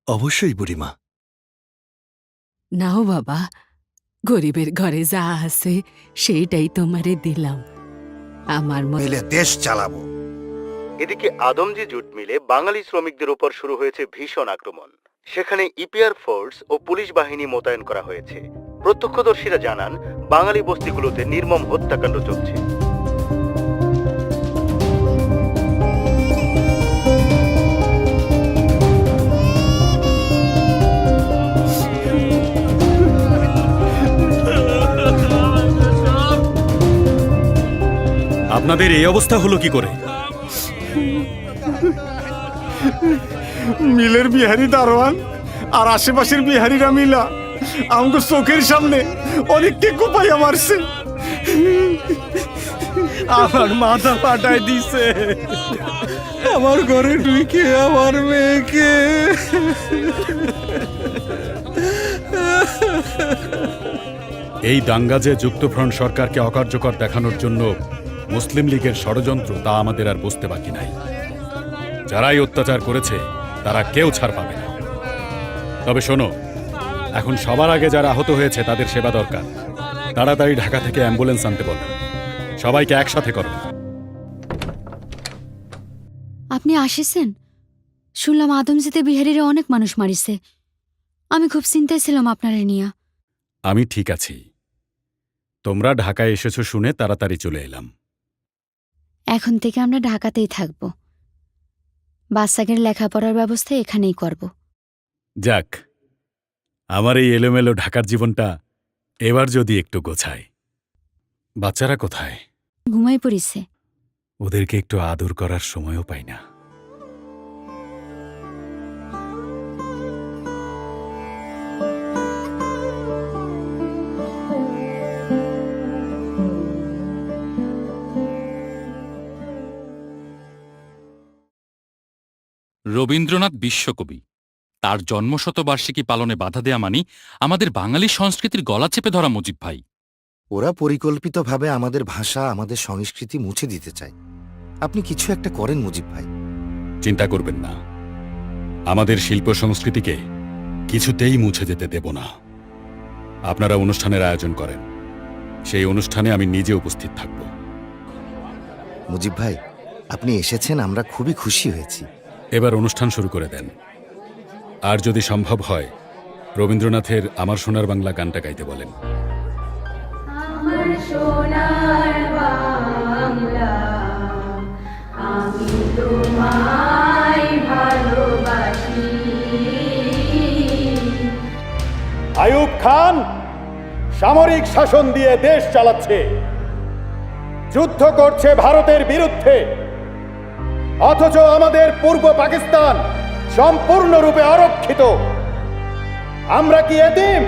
অবশ্যই বুড়িমা। নাও বাবা, গরিবের ঘরে যা আছে সেইটাই তোমারে দিলাম। আমার মিলে দেশ চালাবো। এদিকে আদমজি জুট মিলে বাঙালি শ্রমিকদের উপর শুরু হয়েছে ভীষণ আক্রমণ। সেখানে ইপিআর ফোর্স ও পুলিশ বাহিনী মোতায়েন করা হয়েছে। প্রত্যক্ষদর্শীরা জানান, বাঙালি বস্তিগুলোতে নির্মম হত্যাকাণ্ড চলছে। আপনাদের এই অবস্থা হলো কি করে? মিলের বিহারি দারোয়ান আর আশেপাশের বিহারিরা মিলা আমাকে চোখের সামনে অনেককে কোপাইয়া মারছে। আমার মাথা ফাটাই দিছে। আমার ঘরে ঢুকে আমার মেয়েকে। এই দাঙ্গা যে যুক্তফ্রন্ট সরকারকে অকার্যকর দেখানোর জন্য মুসলিম লীগের ষড়যন্ত্র, তা আমাদের আর বুঝতে বাকি নাই। যারাই অত্যাচার করেছে তারা কেউ ছাড় পাবে না। তবে শোনো, এখন সবার আগে যারা আহত হয়েছে তাদের সেবা দরকার। তাড়াতাড়ি ঢাকা থেকে অ্যাম্বুলেন্স আনতে বলো। সবাইকে একসাথে করো। আপনি আসিছেন? শুনলাম আদমজিতে বিহারিরা অনেক মানুষ মারিছে। আমি খুব চিন্তায় ছিলাম আপনারে নিয়া। আমি ঠিক আছি। তোমরা ঢাকায় এসেছো শুনে তাড়াতাড়ি চলে এলাম। এখন থেকে আমরা ঢাকাতেই থাকব। বাচ্চাদের লেখাপড়ার ব্যবস্থা এখানেই করব। যাক, আমার এই এলোমেলো ঢাকার জীবনটা এবার যদি একটু গোছায়। বাচ্চারা কোথায়? ঘুমাই পড়িছে। ওদেরকে একটু আদর করার সময়ও পাই না। রবীন্দ্রনাথ বিশ্বকবি, তার জন্মশতবার্ষিকী পালনে বাধা দেয়া মানি আমাদের বাঙালি সংস্কৃতির গলা চেপে ধরা। মুজিব ভাই, ওরা পরিকল্পিতভাবে আমাদের ভাষা, আমাদের সংস্কৃতি মুছে দিতে চায়। আপনি কিছু একটা করেন মুজিব ভাই। চিন্তা করবেন না, আমাদের শিল্প সংস্কৃতিকে কিছুতেই মুছে যেতে দেব না। আপনারা অনুষ্ঠানের আয়োজন করেন, সেই অনুষ্ঠানে আমি নিজে উপস্থিত থাকব। মুজিব ভাই, আপনি এসেছেন, আমরা খুবই খুশি হয়েছি। এবার অনুষ্ঠান শুরু করে দেন। আর যদি সম্ভব হয় রবীন্দ্রনাথের আমার সোনার বাংলা গানটা গাইতে বলেন। আমার সোনার বাংলা, আমি তোমায় ভালোবাসি। আইয়ুব খান সামরিক শাসন দিয়ে দেশ চালাচ্ছে, যুদ্ধ করছে ভারতের বিরুদ্ধে, অথচ আমাদের পূর্ব পাকিস্তান সম্পূর্ণরূপে আরক্ষিত। আমরা কি এতিম?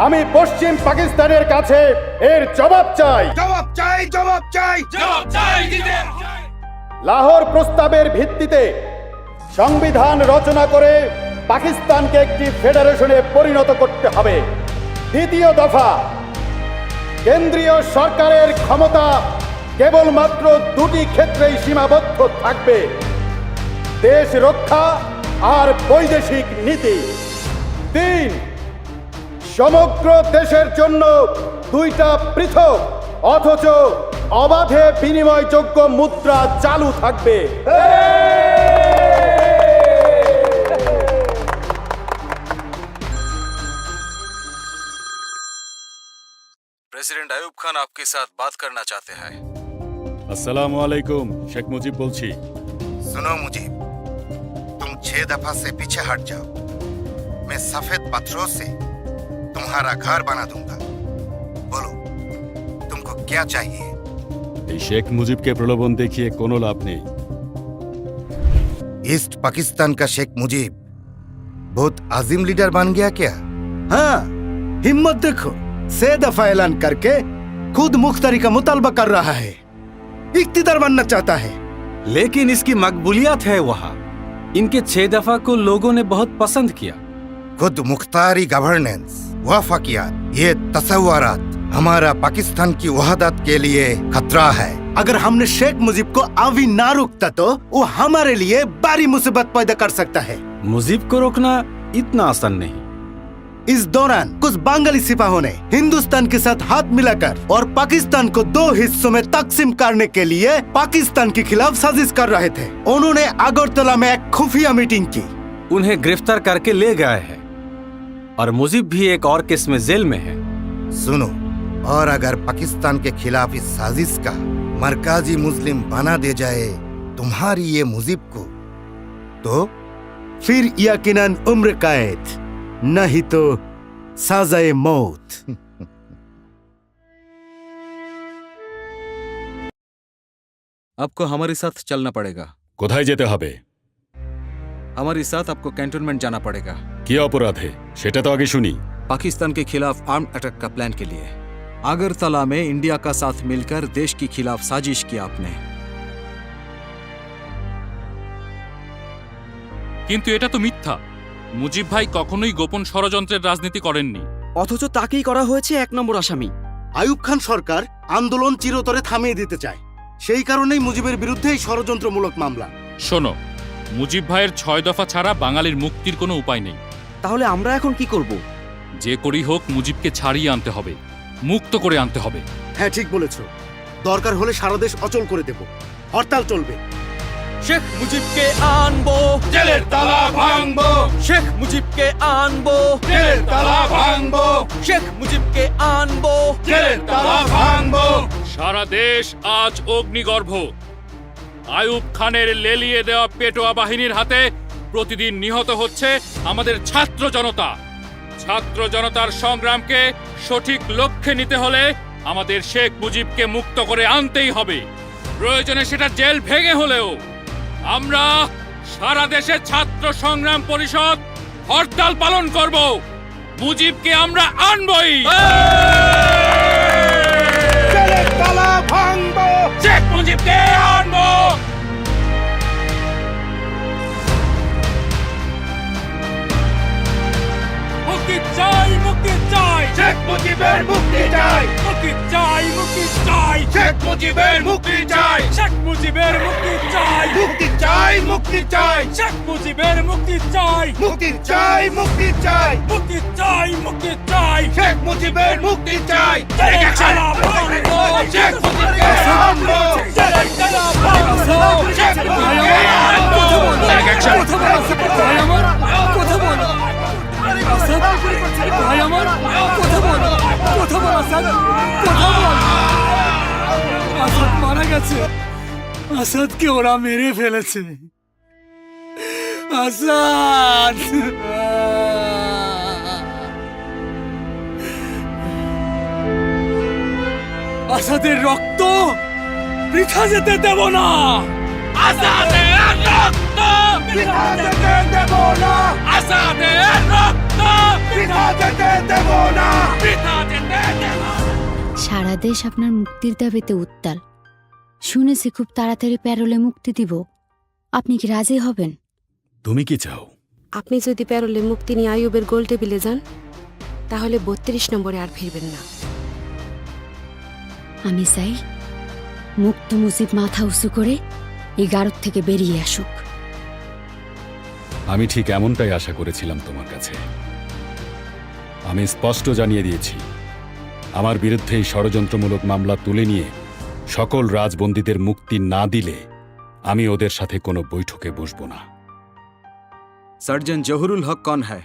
আমি পশ্চিম পাকিস্তানের কাছে এর জবাব চাই। জবাব চাই, জবাব চাই, জবাব চাই। লাহোর প্রস্তাবের ভিত্তিতে সংবিধান রচনা করে পাকিস্তানকে একটি ফেডারেশনে পরিণত করতে হবে। দ্বিতীয় দফা, কেন্দ্রীয় সরকারের ক্ষমতা কেবলমাত্র দুটি ক্ষেত্রেই সীমাবদ্ধ থাকবে: দেশ রক্ষা আর বৈদেশিক নীতি। 3, সমগ্র দেশের জন্য দুইটা পৃথক অথচ অবাধে বিনিময়যোগ্য মুদ্রা চালু থাকবে। प्रेसिडेंट आयूब खान आपके साथ बात करना चाहते हैं। আসসালামু আলাইকুম, শেখ মুজিব বলছি। सुनो मुजीब, तुम 6 दफा से पीछे हट जाओ। मैं सफेद पत्थरों से तुम्हारा घर बना दूंगा। बोलो, तुमको क्या चाहिए? এই শেখ মুজিবকে প্রলোভন দেখিয়ে কোনো লাভ নেই। ईस्ट पाकिस्तान का शेख मुजीब बहुत अजीम लीडर बन गया क्या? हाँ, हिम्मत देखो, 6 दफा ऐलान करके खुद मुख्तारी का मुतालबा कर रहा है, इख्तिदार बनना चाहता है। लेकिन इसकी मकबूलियत है वहाँ। इनके 6 दफा को लोगों ने बहुत पसंद किया। खुद मुख्तारी गवर्नेंस, वफाकियात, ये तसव्वुरात हमारा पाकिस्तान की वहदत के लिए खतरा है। अगर हमने शेख मुजीब को अभी ना रोकता तो वो हमारे लिए बड़ी मुसीबत पैदा कर सकता है। मुजीब को रोकना इतना आसान नहीं। इस दौरान कुछ बंगाली सिपाहों ने हिंदुस्तान के साथ हाथ मिलाकर और पाकिस्तान को 2 हिस्सों में तकसीम करने के लिए पाकिस्तान के खिलाफ साजिश कर रहे थे। उन्होंने अगरतला में एक खुफिया मीटिंग की। उन्हें गिरफ्तार करके ले गए हैं और मुजीब भी एक और केस में जेल में है। सुनो, और अगर पाकिस्तान के खिलाफ इस साजिश का मरकाजी मुस्लिम बना दे जाए तुम्हारी ये मुजीब को, तो फिर यकीनन उम्र कैद, नहीं तो सजाए मौत। आपको हमारे साथ चलना पड़ेगा। কোথায় যেতে হবে? हमारे साथ आपको कैंटोनमेंट जाना पड़ेगा। কি অপরাধে সেটা তো আগে শুনি। पाकिस्तान के खिलाफ आर्म अटैक का प्लान के लिए अगरतला में इंडिया का साथ मिलकर देश के खिलाफ साजिश किया आपने। কিন্তু এটা তো মিথ্যা। মুজিব ভাই কখনোই গোপন ষড়যন্ত্রের রাজনীতি করেননি। অথচ তাকেই করা হয়েছে 1 নম্বর আসামি। আইয়ুব খান সরকার আন্দোলন চিরতরে থামিয়ে দিতে চায়, সেই কারণেই মুজিবের বিরুদ্ধে এই ষড়যন্ত্রমূলক মামলা। শোনো, মুজিব ভাইয়ের 6 দফা ছাড়া বাঙালির মুক্তির কোনো উপায় নেই। তাহলে আমরা এখন কি করব? যে করেই হোক মুজিবকে ছাড়িয়ে আনতে হবে, মুক্ত করে আনতে হবে। হ্যাঁ, ঠিক বলেছো। দরকার হলে সারা দেশ অচল করে দেব, হরতাল চলবে। শেখ মুজিবকে আনবো, জেলের তালা ভাঙবো। শেখ মুজিবকে আনবো, জেলের তালা ভাঙবো। শেখ মুজিবকে আনবো, জেলের তালা ভাঙবো। সারা দেশ আজ অগ্নিগর্ভ। আয়ুব খানের লেলিয়ে দেওয়া পেটোয়া বাহিনীর হাতে প্রতিদিন নিহত হচ্ছে আমাদের ছাত্র জনতা। ছাত্র জনতার সংগ্রামকে সঠিক লক্ষ্যে নিতে হলে আমাদের শেখ মুজিবকে মুক্ত করে আনতেই হবে। প্রয়োজনে সেটা জেল ভেঙে হলেও আমরা সারা দেশে ছাত্র সংগ্রাম পরিষদ হরতাল পালন করব। মুজিবকে আমরা আনবই। তালা ভাঙবো, শেখ মুজিবকে আনবো। মুক্তি চাই, মুক্তি চাই, শেখ মুজিবের মুক্তি চাই। মুক্তি চাই, মুক্তি চাই, শেখ মুজিবের মুক্তি চাই। শেখ মুজিবের মুক্তি চাই, মুক্তি চাই, মুক্তি চাই। শেখ মুজিবের মুক্তি চাই, মুক্তি চাই, মুক্তি চাই। মুক্তি চাই, মুক্তি চাই। শেখ মুজিবের মুক্তি চাই। জেলের তালা ভাঙবো, শেখ মুজিবকে আনবো, জেলের তালা ভাঙবো। শেখ মুজিবকে আনবো। আসাদ মারা গেছে। আসাদকে ওরা মেরে ফেলেছে। আসাদ, আসাদের রক্ত বৃথা যেতে দেব না। আসাদের রক্ত বৃথা যেতে দেব না। আসাদের রক্ত বৃথা যেতে দেব না। বৃথা যেতে দেব না। সারা দেশ আপনার মুক্তির দাবিতে উত্তাল। শুনেছি খুব তাড়াতাড়ি প্যারোলে মুক্তি দিব। আপনি কি রাজি হবেন? তুমি কি চাও? আপনি যদি প্যারোলে মুক্তি নিয়ে আইয়ুবের গোল টেবিলে যান, তাহলে 32 নম্বরে আর ফিরবেন না। আমি চাই মুক্ত মুজিব মাথা উঁচু করে এই গারদ থেকে বেরিয়ে আসুক। আমি ঠিক এমনটাই আশা করেছিলাম তোমার কাছে। আমি স্পষ্ট জানিয়ে দিয়েছি, আমার বিরুদ্ধে এই ষড়যন্ত্রমূলক মামলা তুলে নিয়ে সকল রাজবন্দীদের মুক্তি না দিলে আমি ওদের সাথে কোনো বৈঠকে বসব না। सर्जन जहुरुल हक कौन है?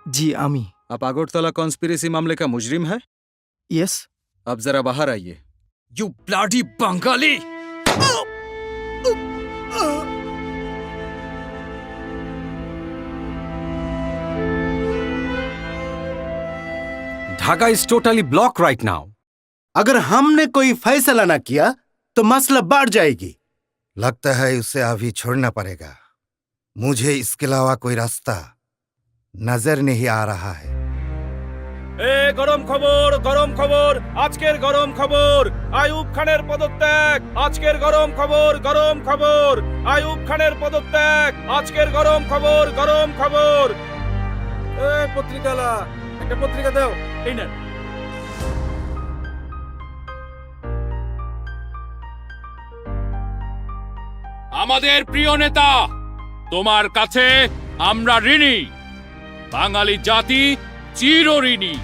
जी आमी। आप अगरतला कॉन्स्पिरेसी मामले का मुजरिम है? यस। अब जरा बाहर आइए। You bloody Bengali! Dhaka is totally block right now. अगर हमने कोई फैसला ना किया तो मसला बढ़ जाएगी। लगता है उसे अभी छोड़ना पड़ेगा। मुझे इसके अलावा कोई रास्ता नजर नहीं आ रहा है। গরম খবর আজকের গরম খবর আইয়ুব খানের পদত্যাগ আজকের গরম খবর আইয়ুব খানের পদত্যাগ আজকের গরম খবর পত্রিকালা একটা পত্রিকা দাও। এই না আমাদের প্রিয় নেতা, তোমার কাছে আমরা ঋণী। বাঙালি জাতি চির ঋণী।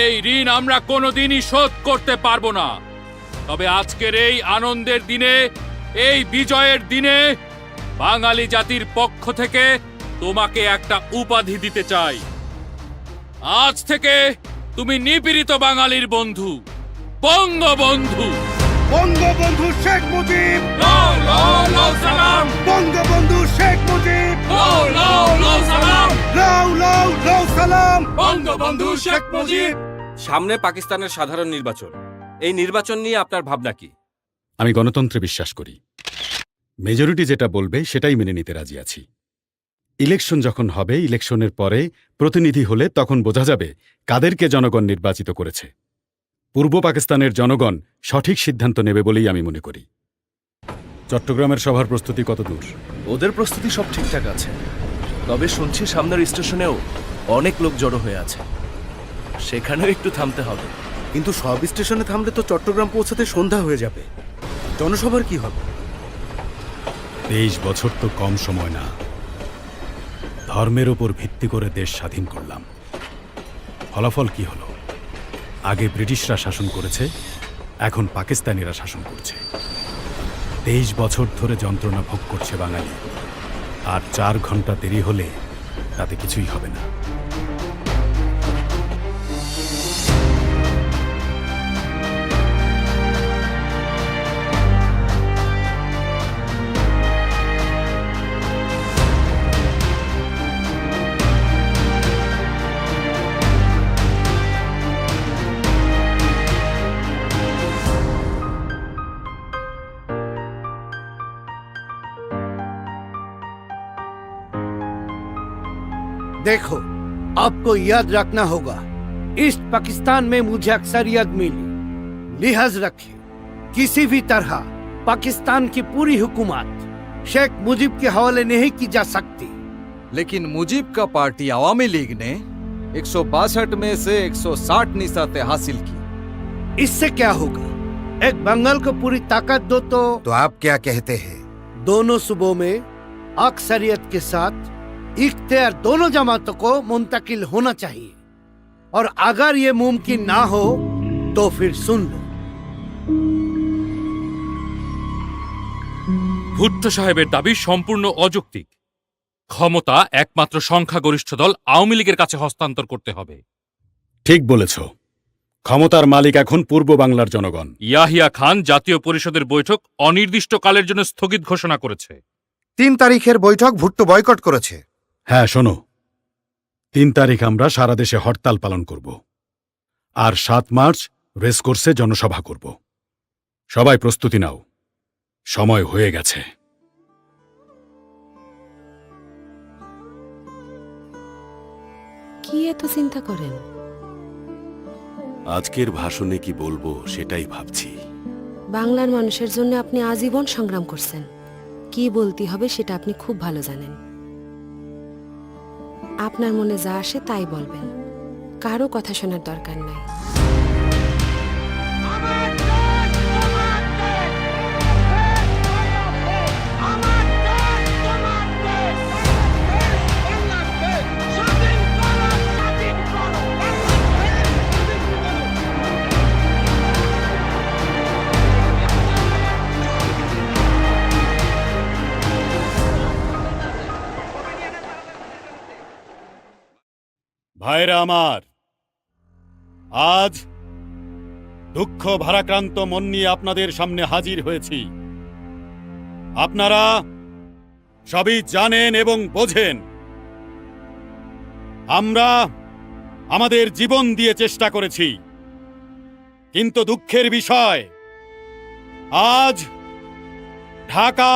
এই ঋণ আমরা কোনোদিনই শোধ করতে পারবো না। তবে আজকের এই আনন্দের দিনে, এই বিজয়ের দিনে বাঙালি জাতির পক্ষ থেকে তোমাকে একটা উপাধি দিতে চাই। আজ থেকে তুমি নিপীড়িত বাঙালির বন্ধু, বঙ্গবন্ধু। বঙ্গবন্ধু শেখ মুজিব! লাও লাও লাও সালাম! বঙ্গবন্ধু শেখ মুজিব! লাও লাও লাও সালাম! লাউ লাউ লাউ সালাম! বঙ্গবন্ধু শেখ মুজিব! সামনে পাকিস্তানের সাধারণ নির্বাচন। এই নির্বাচন নিয়ে আপনার ভাবনা কি? আমি গণতন্ত্রে বিশ্বাস করি। মেজরিটি যেটা বলবে সেটাই মেনে নিতে রাজি আছি। ইলেকশন যখন হবে, ইলেকশনের পরে প্রতিনিধি হলে তখন বোঝা যাবে কাদেরকে জনগণ নির্বাচিত করেছে। পূর্ব পাকিস্তানের জনগণ সঠিক সিদ্ধান্ত নেবে বলেই আমি মনে করি। চট্টগ্রামের সভার প্রস্তুতি কত দূর? ওদের প্রস্তুতি সব ঠিকঠাক আছে, তবে শুনছি সামনের স্টেশনেও অনেক লোক জড়ো হয়ে আছে, সেখানেও একটু থামতে হবে। কিন্তু সব স্টেশনে থামলে তো চট্টগ্রাম পৌঁছাতে সন্ধ্যা হয়ে যাবে। জনসভার কি হবে? 23 বছর তো কম সময় না। ধর্মের ওপর ভিত্তি করে দেশ স্বাধীন করলাম। ফলাফল কি হলো? আগে ব্রিটিশরা শাসন করেছে, এখন পাকিস্তানিরা শাসন করছে। 23 বছর ধরে যন্ত্রণা ভোগ করছে বাঙালি। আর 4 ঘন্টা দেরি হলে তাতে কিছুই হবে না। देखो, आपको याद रखना होगा, ईस्ट पाकिस्तान में मुझे अक्सरियत मिली। लिहाज रखे, किसी भी तरह पाकिस्तान की पूरी हुकूमत शेख मुजीब के हवाले नहीं की जा सकती। लेकिन मुजीब का पार्टी आवामी लीग ने 162 में से 160 निशातें हासिल की। इससे क्या होगा? एक बंगाल को पूरी ताकत दो तो आप क्या कहते हैं? दोनों सूबों में अक्सरियत के साथ इख्तियार दोनों जमातों को मुंतकिल होना चाहिए, और अगर ये मुमकिन ना हो तो फिर सुन लो। ভুট্টো সাহেবের দাবি সম্পূর্ণ অযৌক্তিক। ক্ষমতা একমাত্র সংখ্যাগরিষ্ঠ দল আওয়ামী লীগের কাছে হস্তান্তর করতে হবে। ঠিক বলেছ। ক্ষমতার মালিক এখন পূর্ব বাংলার জনগণ। ইয়াহিয়া খান জাতীয় পরিষদের বৈঠক অনির্দিষ্টকালের জন্য স্থগিত ঘোষণা করেছে। 3 তারিখের বৈঠক ভুট্টো বয়কট করেছে। হ্যাঁ, শোনো, 3 তারিখ আমরা সারা দেশে হরতাল পালন করব, আর 7 মার্চ রেসকোর্সে জনসভা করব। সবাই প্রস্তুতি নাও, সময় হয়ে গেছে। কি এত চিন্তা করেন? আজকের ভাষণে কি বলবো সেটাই ভাবছি। বাংলার মানুষের জন্য আপনি আজীবন সংগ্রাম করছেন। কি বলতে হবে সেটা আপনি খুব ভালো জানেন। আপনার মনে যা আসে তাই বলবেন, কারো কথা শোনার দরকার নাই। ভাইরা আমার, আজ দুঃখ ভারাক্রান্ত মন নিয়ে আপনাদের সামনে হাজির হয়েছি। আপনারা সবই জানেন এবং বোঝেন আমরা আমাদের জীবন দিয়ে চেষ্টা করেছি, কিন্তু দুঃখের বিষয় আজ ঢাকা,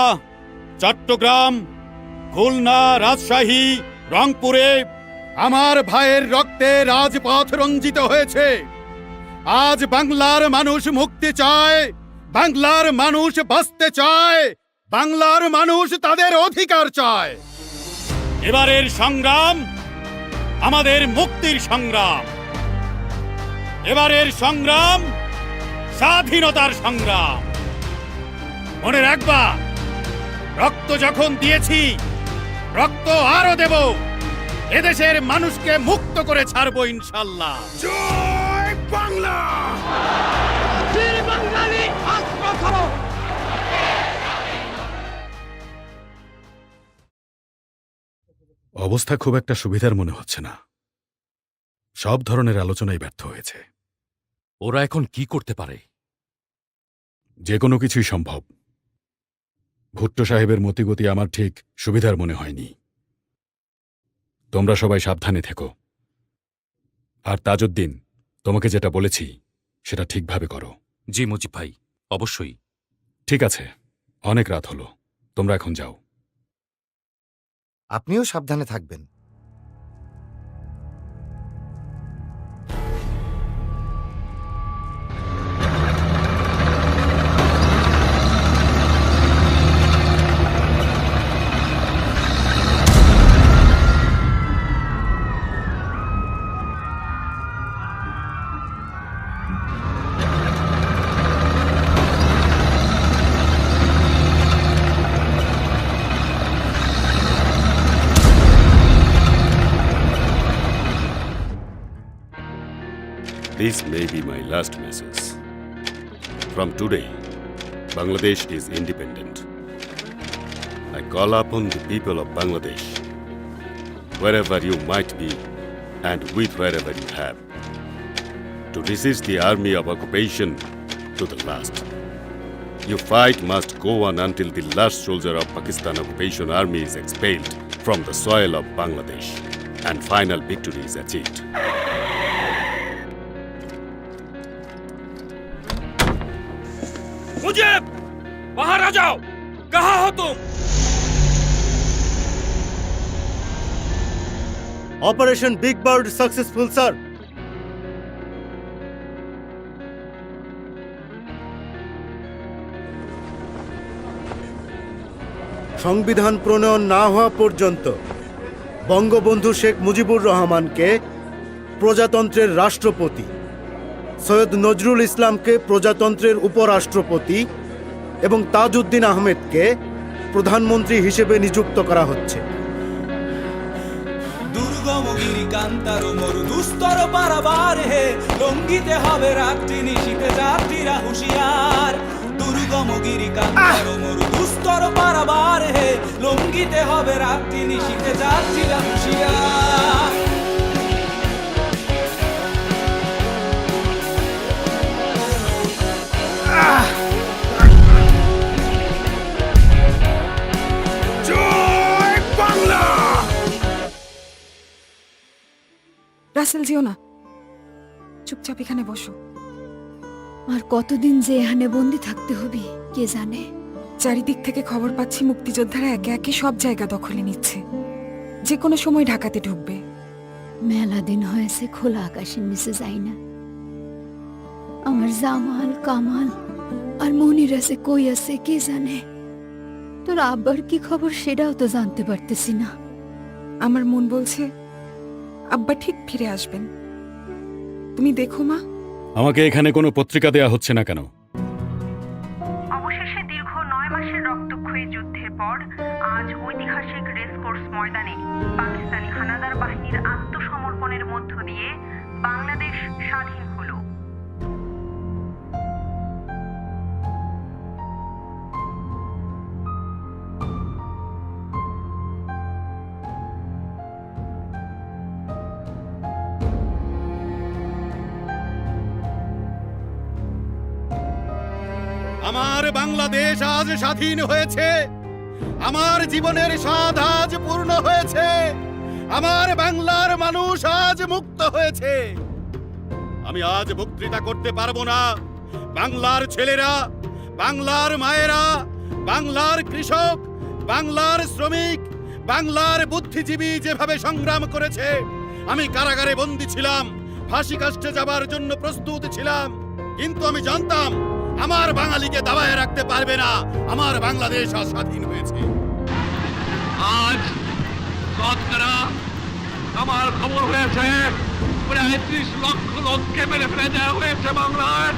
চট্টগ্রাম, খুলনা, রাজশাহী, রংপুরে আমার ভাইয়ের রক্তে রাজপথ রঞ্জিত হয়েছে। আজ বাংলার মানুষ মুক্তি চায়, বাংলার মানুষ বাঁচতে চায়, বাংলার মানুষ তাদের অধিকার চায়। এবারের সংগ্রাম আমাদের মুক্তির সংগ্রাম, এবারের সংগ্রাম স্বাধীনতার সংগ্রাম। মনে রাখবা, রক্ত যখন দিয়েছি, রক্ত আরো দেব। এদেশের মানুষকে মুক্ত করে ছাড়বো ইনশাল্লাহ। জয় বাংলা! বাঙালি অবস্থা খুব একটা সুবিধার মনে হচ্ছে না। সব ধরনের আলোচনাই ব্যর্থ হয়েছে। ওরা এখন কি করতে পারে? যে কোনো কিছুই সম্ভব। ভুট্টো সাহেবের মতিগতি আমার ঠিক সুবিধার মনে হয়নি। তোমরা সবাই সাবধানে থেকো। আর তাজউদ্দিন, তোমাকে যেটা বলেছি সেটা ঠিকভাবে করো। জি মুজিব ভাই, অবশ্যই। ঠিক আছে, অনেক রাত হলো, তোমরা এখন যাও। আপনিও সাবধানে থাকবেন। This may be my last message. From today, Bangladesh is independent. I call upon the people of Bangladesh, wherever you might be and with wherever you have, to resist the army of occupation to the last. Your fight must go on until the last soldier of Pakistan occupation army is expelled from the soil of Bangladesh and final victory is achieved. Mujib, बाहर आ जाओ। कहाँ हो तुम? Operation big bird successful sir. সংবিধান প্রণয়ন না হওয়া পর্যন্ত বঙ্গবন্ধু শেখ মুজিবুর রহমানকে প্রজাতন্ত্রের রাষ্ট্রপতি, সৈয়দ নজরুল ইসলামকে প্রজাতন্ত্রের উপরাষ্ট্রপতি এবং তাজউদ্দিন আহমেদকে প্রধানমন্ত্রী হিসেবে নিযুক্ত করা হচ্ছে। দুর্গমগিরি কান্তার মরু দুস্তর পারাবার হে, লঙ্ঘিতে হবে রাত্রি নিশীতে যাত্রীরা হুঁশিয়ার। দুর্গমগিরি কান্তার মরু দুস্তর পারাবার হে, লঙ্ঘিতে হবে রাত্রি নিশীতে যাত্রীরা হুঁশিয়ার। রাসেল, যেও না, চুপচাপ এখানে বসো। আর কতদিন যে এখানে বন্দি থাকতে হবে কে জানে। চারিদিক থেকে খবর পাচ্ছি মুক্তিযোদ্ধারা একে একে সব জায়গা দখলে নিচ্ছে, যে কোনো সময় ঢাকাতে ঢুকবে। মেলা দিন হয়েছে খোলা আকাশের নিচে যাই না। আমার জামাল, কামাল আর মনির আছে কই আছে কে জানে। তোর আব্বার কি খবর সেটাও তো জানতে পারতেছি না। আমার মন বলছে আব্বা ঠিক ফিরে আসবেন। তুমি দেখো মা। আমাকে এখানে কোনো পত্রিকা দেয়া হচ্ছে না কেন? অবশেষে দীর্ঘ 9 মাসের রক্তক্ষয়ী যুদ্ধের পর আজ ঐতিহাসিক রেসকোর্স ময়দানে পাকিস্তানি হানাদার বাহিনীর আত্মসমর্পণের মধ্য দিয়ে বাংলাদেশ স্বাধীন হলো। আমার বাংলাদেশ আজ স্বাধীন হয়েছে, আমার জীবনের স্বাদ আজ পূর্ণ হয়েছে, আমার বাংলার মানুষ আজ মুক্ত হয়েছে। আমি আজ বক্তৃতা করতে পারবো না। বাংলার ছেলেরা, বাংলার মায়েরা, বাংলার কৃষক, বাংলার শ্রমিক, বাংলার বুদ্ধিজীবী যেভাবে সংগ্রাম করেছে, আমি কারাগারে বন্দী ছিলাম, ফাঁসি কাস্টে যাবার জন্য প্রস্তুত ছিলাম, কিন্তু আমি জানতাম আমার বাঙালিকে দাবায় রাখতে পারবে না। আমার বাংলাদেশ আজ স্বাধীন হয়েছে। আজ শতকরা আমার খবর হয়েছে প্রায় ৩০ লক্ষ লোককে মেরে ফেলে দেওয়া হয়েছে বাংলার।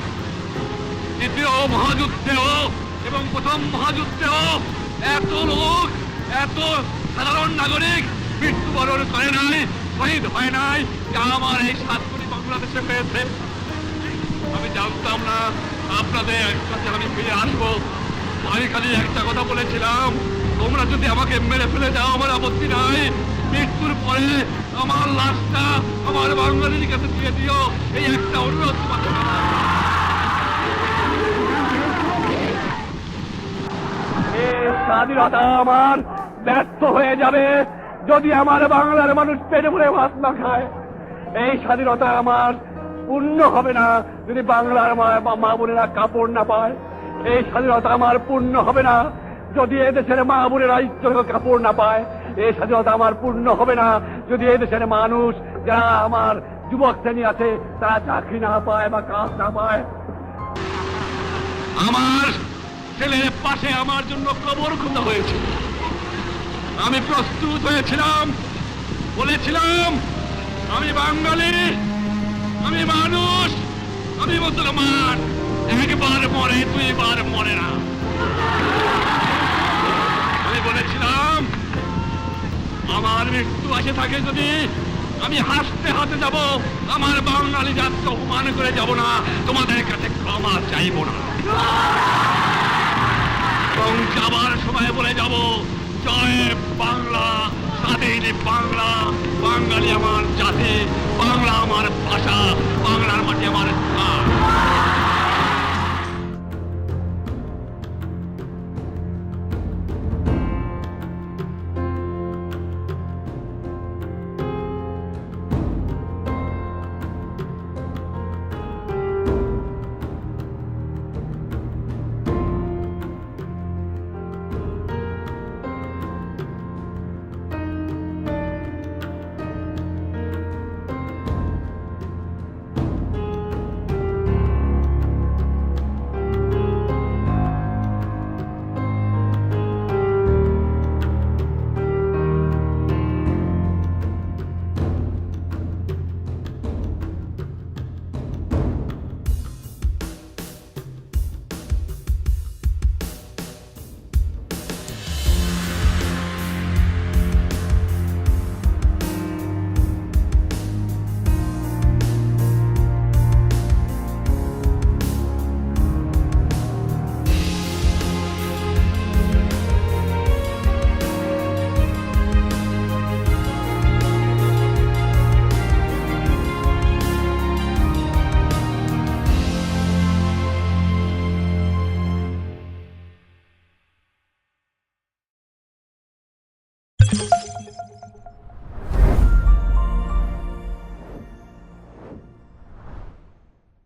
দ্বিতীয় মহাযুদ্ধেও এবং প্রথম মহাযুদ্ধেও এত লোক, এত সাধারণ নাগরিক মৃত্যুবরণ করে নাই, শহীদ হয় নাই, যা আমার এই ৭ কোটি বাংলাদেশে হয়েছে। আমি জানতাম না আপনাদের কাছে আমি ফিরে আসবো। আমি খালি একটা কথা বলেছিলাম, তোমরা যদি আমাকে মেরে ফেলে দাও আমার আপত্তি নাই, মৃত্যুর পরে আমার লাশটা আমার বাঙালির কাছে দিয়ে দিও, এই একটা অনুরোধ তোমাদের। স্বাধীনতা আমার ব্যর্থ হয়ে যাবে যদি আমার বাংলার মানুষ পেটে ভরে ভাত না খায়। এই স্বাধীনতা আমার পূর্ণ হবে না যদি বাংলার মা বোনেরা কাপড় না পায়। এই স্বাধীনতা আমার পূর্ণ হবে না যদি এদেশের মা বোনেরা ইচ্ছুক কাপড় না পায়। এই স্বাধীনতা আমার পূর্ণ হবে না যদি এদেশের মানুষ যারা আমার যুবক শ্রেণী আছে তারা চাকরি না পায় বা কাজ না পায়। আমার ছেলের পাশে আমার জন্য কবর খোঁজা হয়েছে। আমি প্রস্তুত হয়েছিলাম, বলেছিলাম আমি বাঙালি, আমি মানুষ, আমি মুসলমান, একবার মরে 2 বার মরে না। আমি বলেছিলাম আমার মৃত্যু আসে থাকে যদি আমি হাসতে হাতে যাব, আমার বাঙালি জাতকে অপমান করে যাব না, তোমাদের কাছে ক্ষমা চাইব না। এবং যাবার সময় বলে যাব জয় বাংলা, স্বাধীন বাংলা, বাঙালি আমার জাতি, বাংলা আমার ভাষা, বাংলার মাটি আমার স্থান।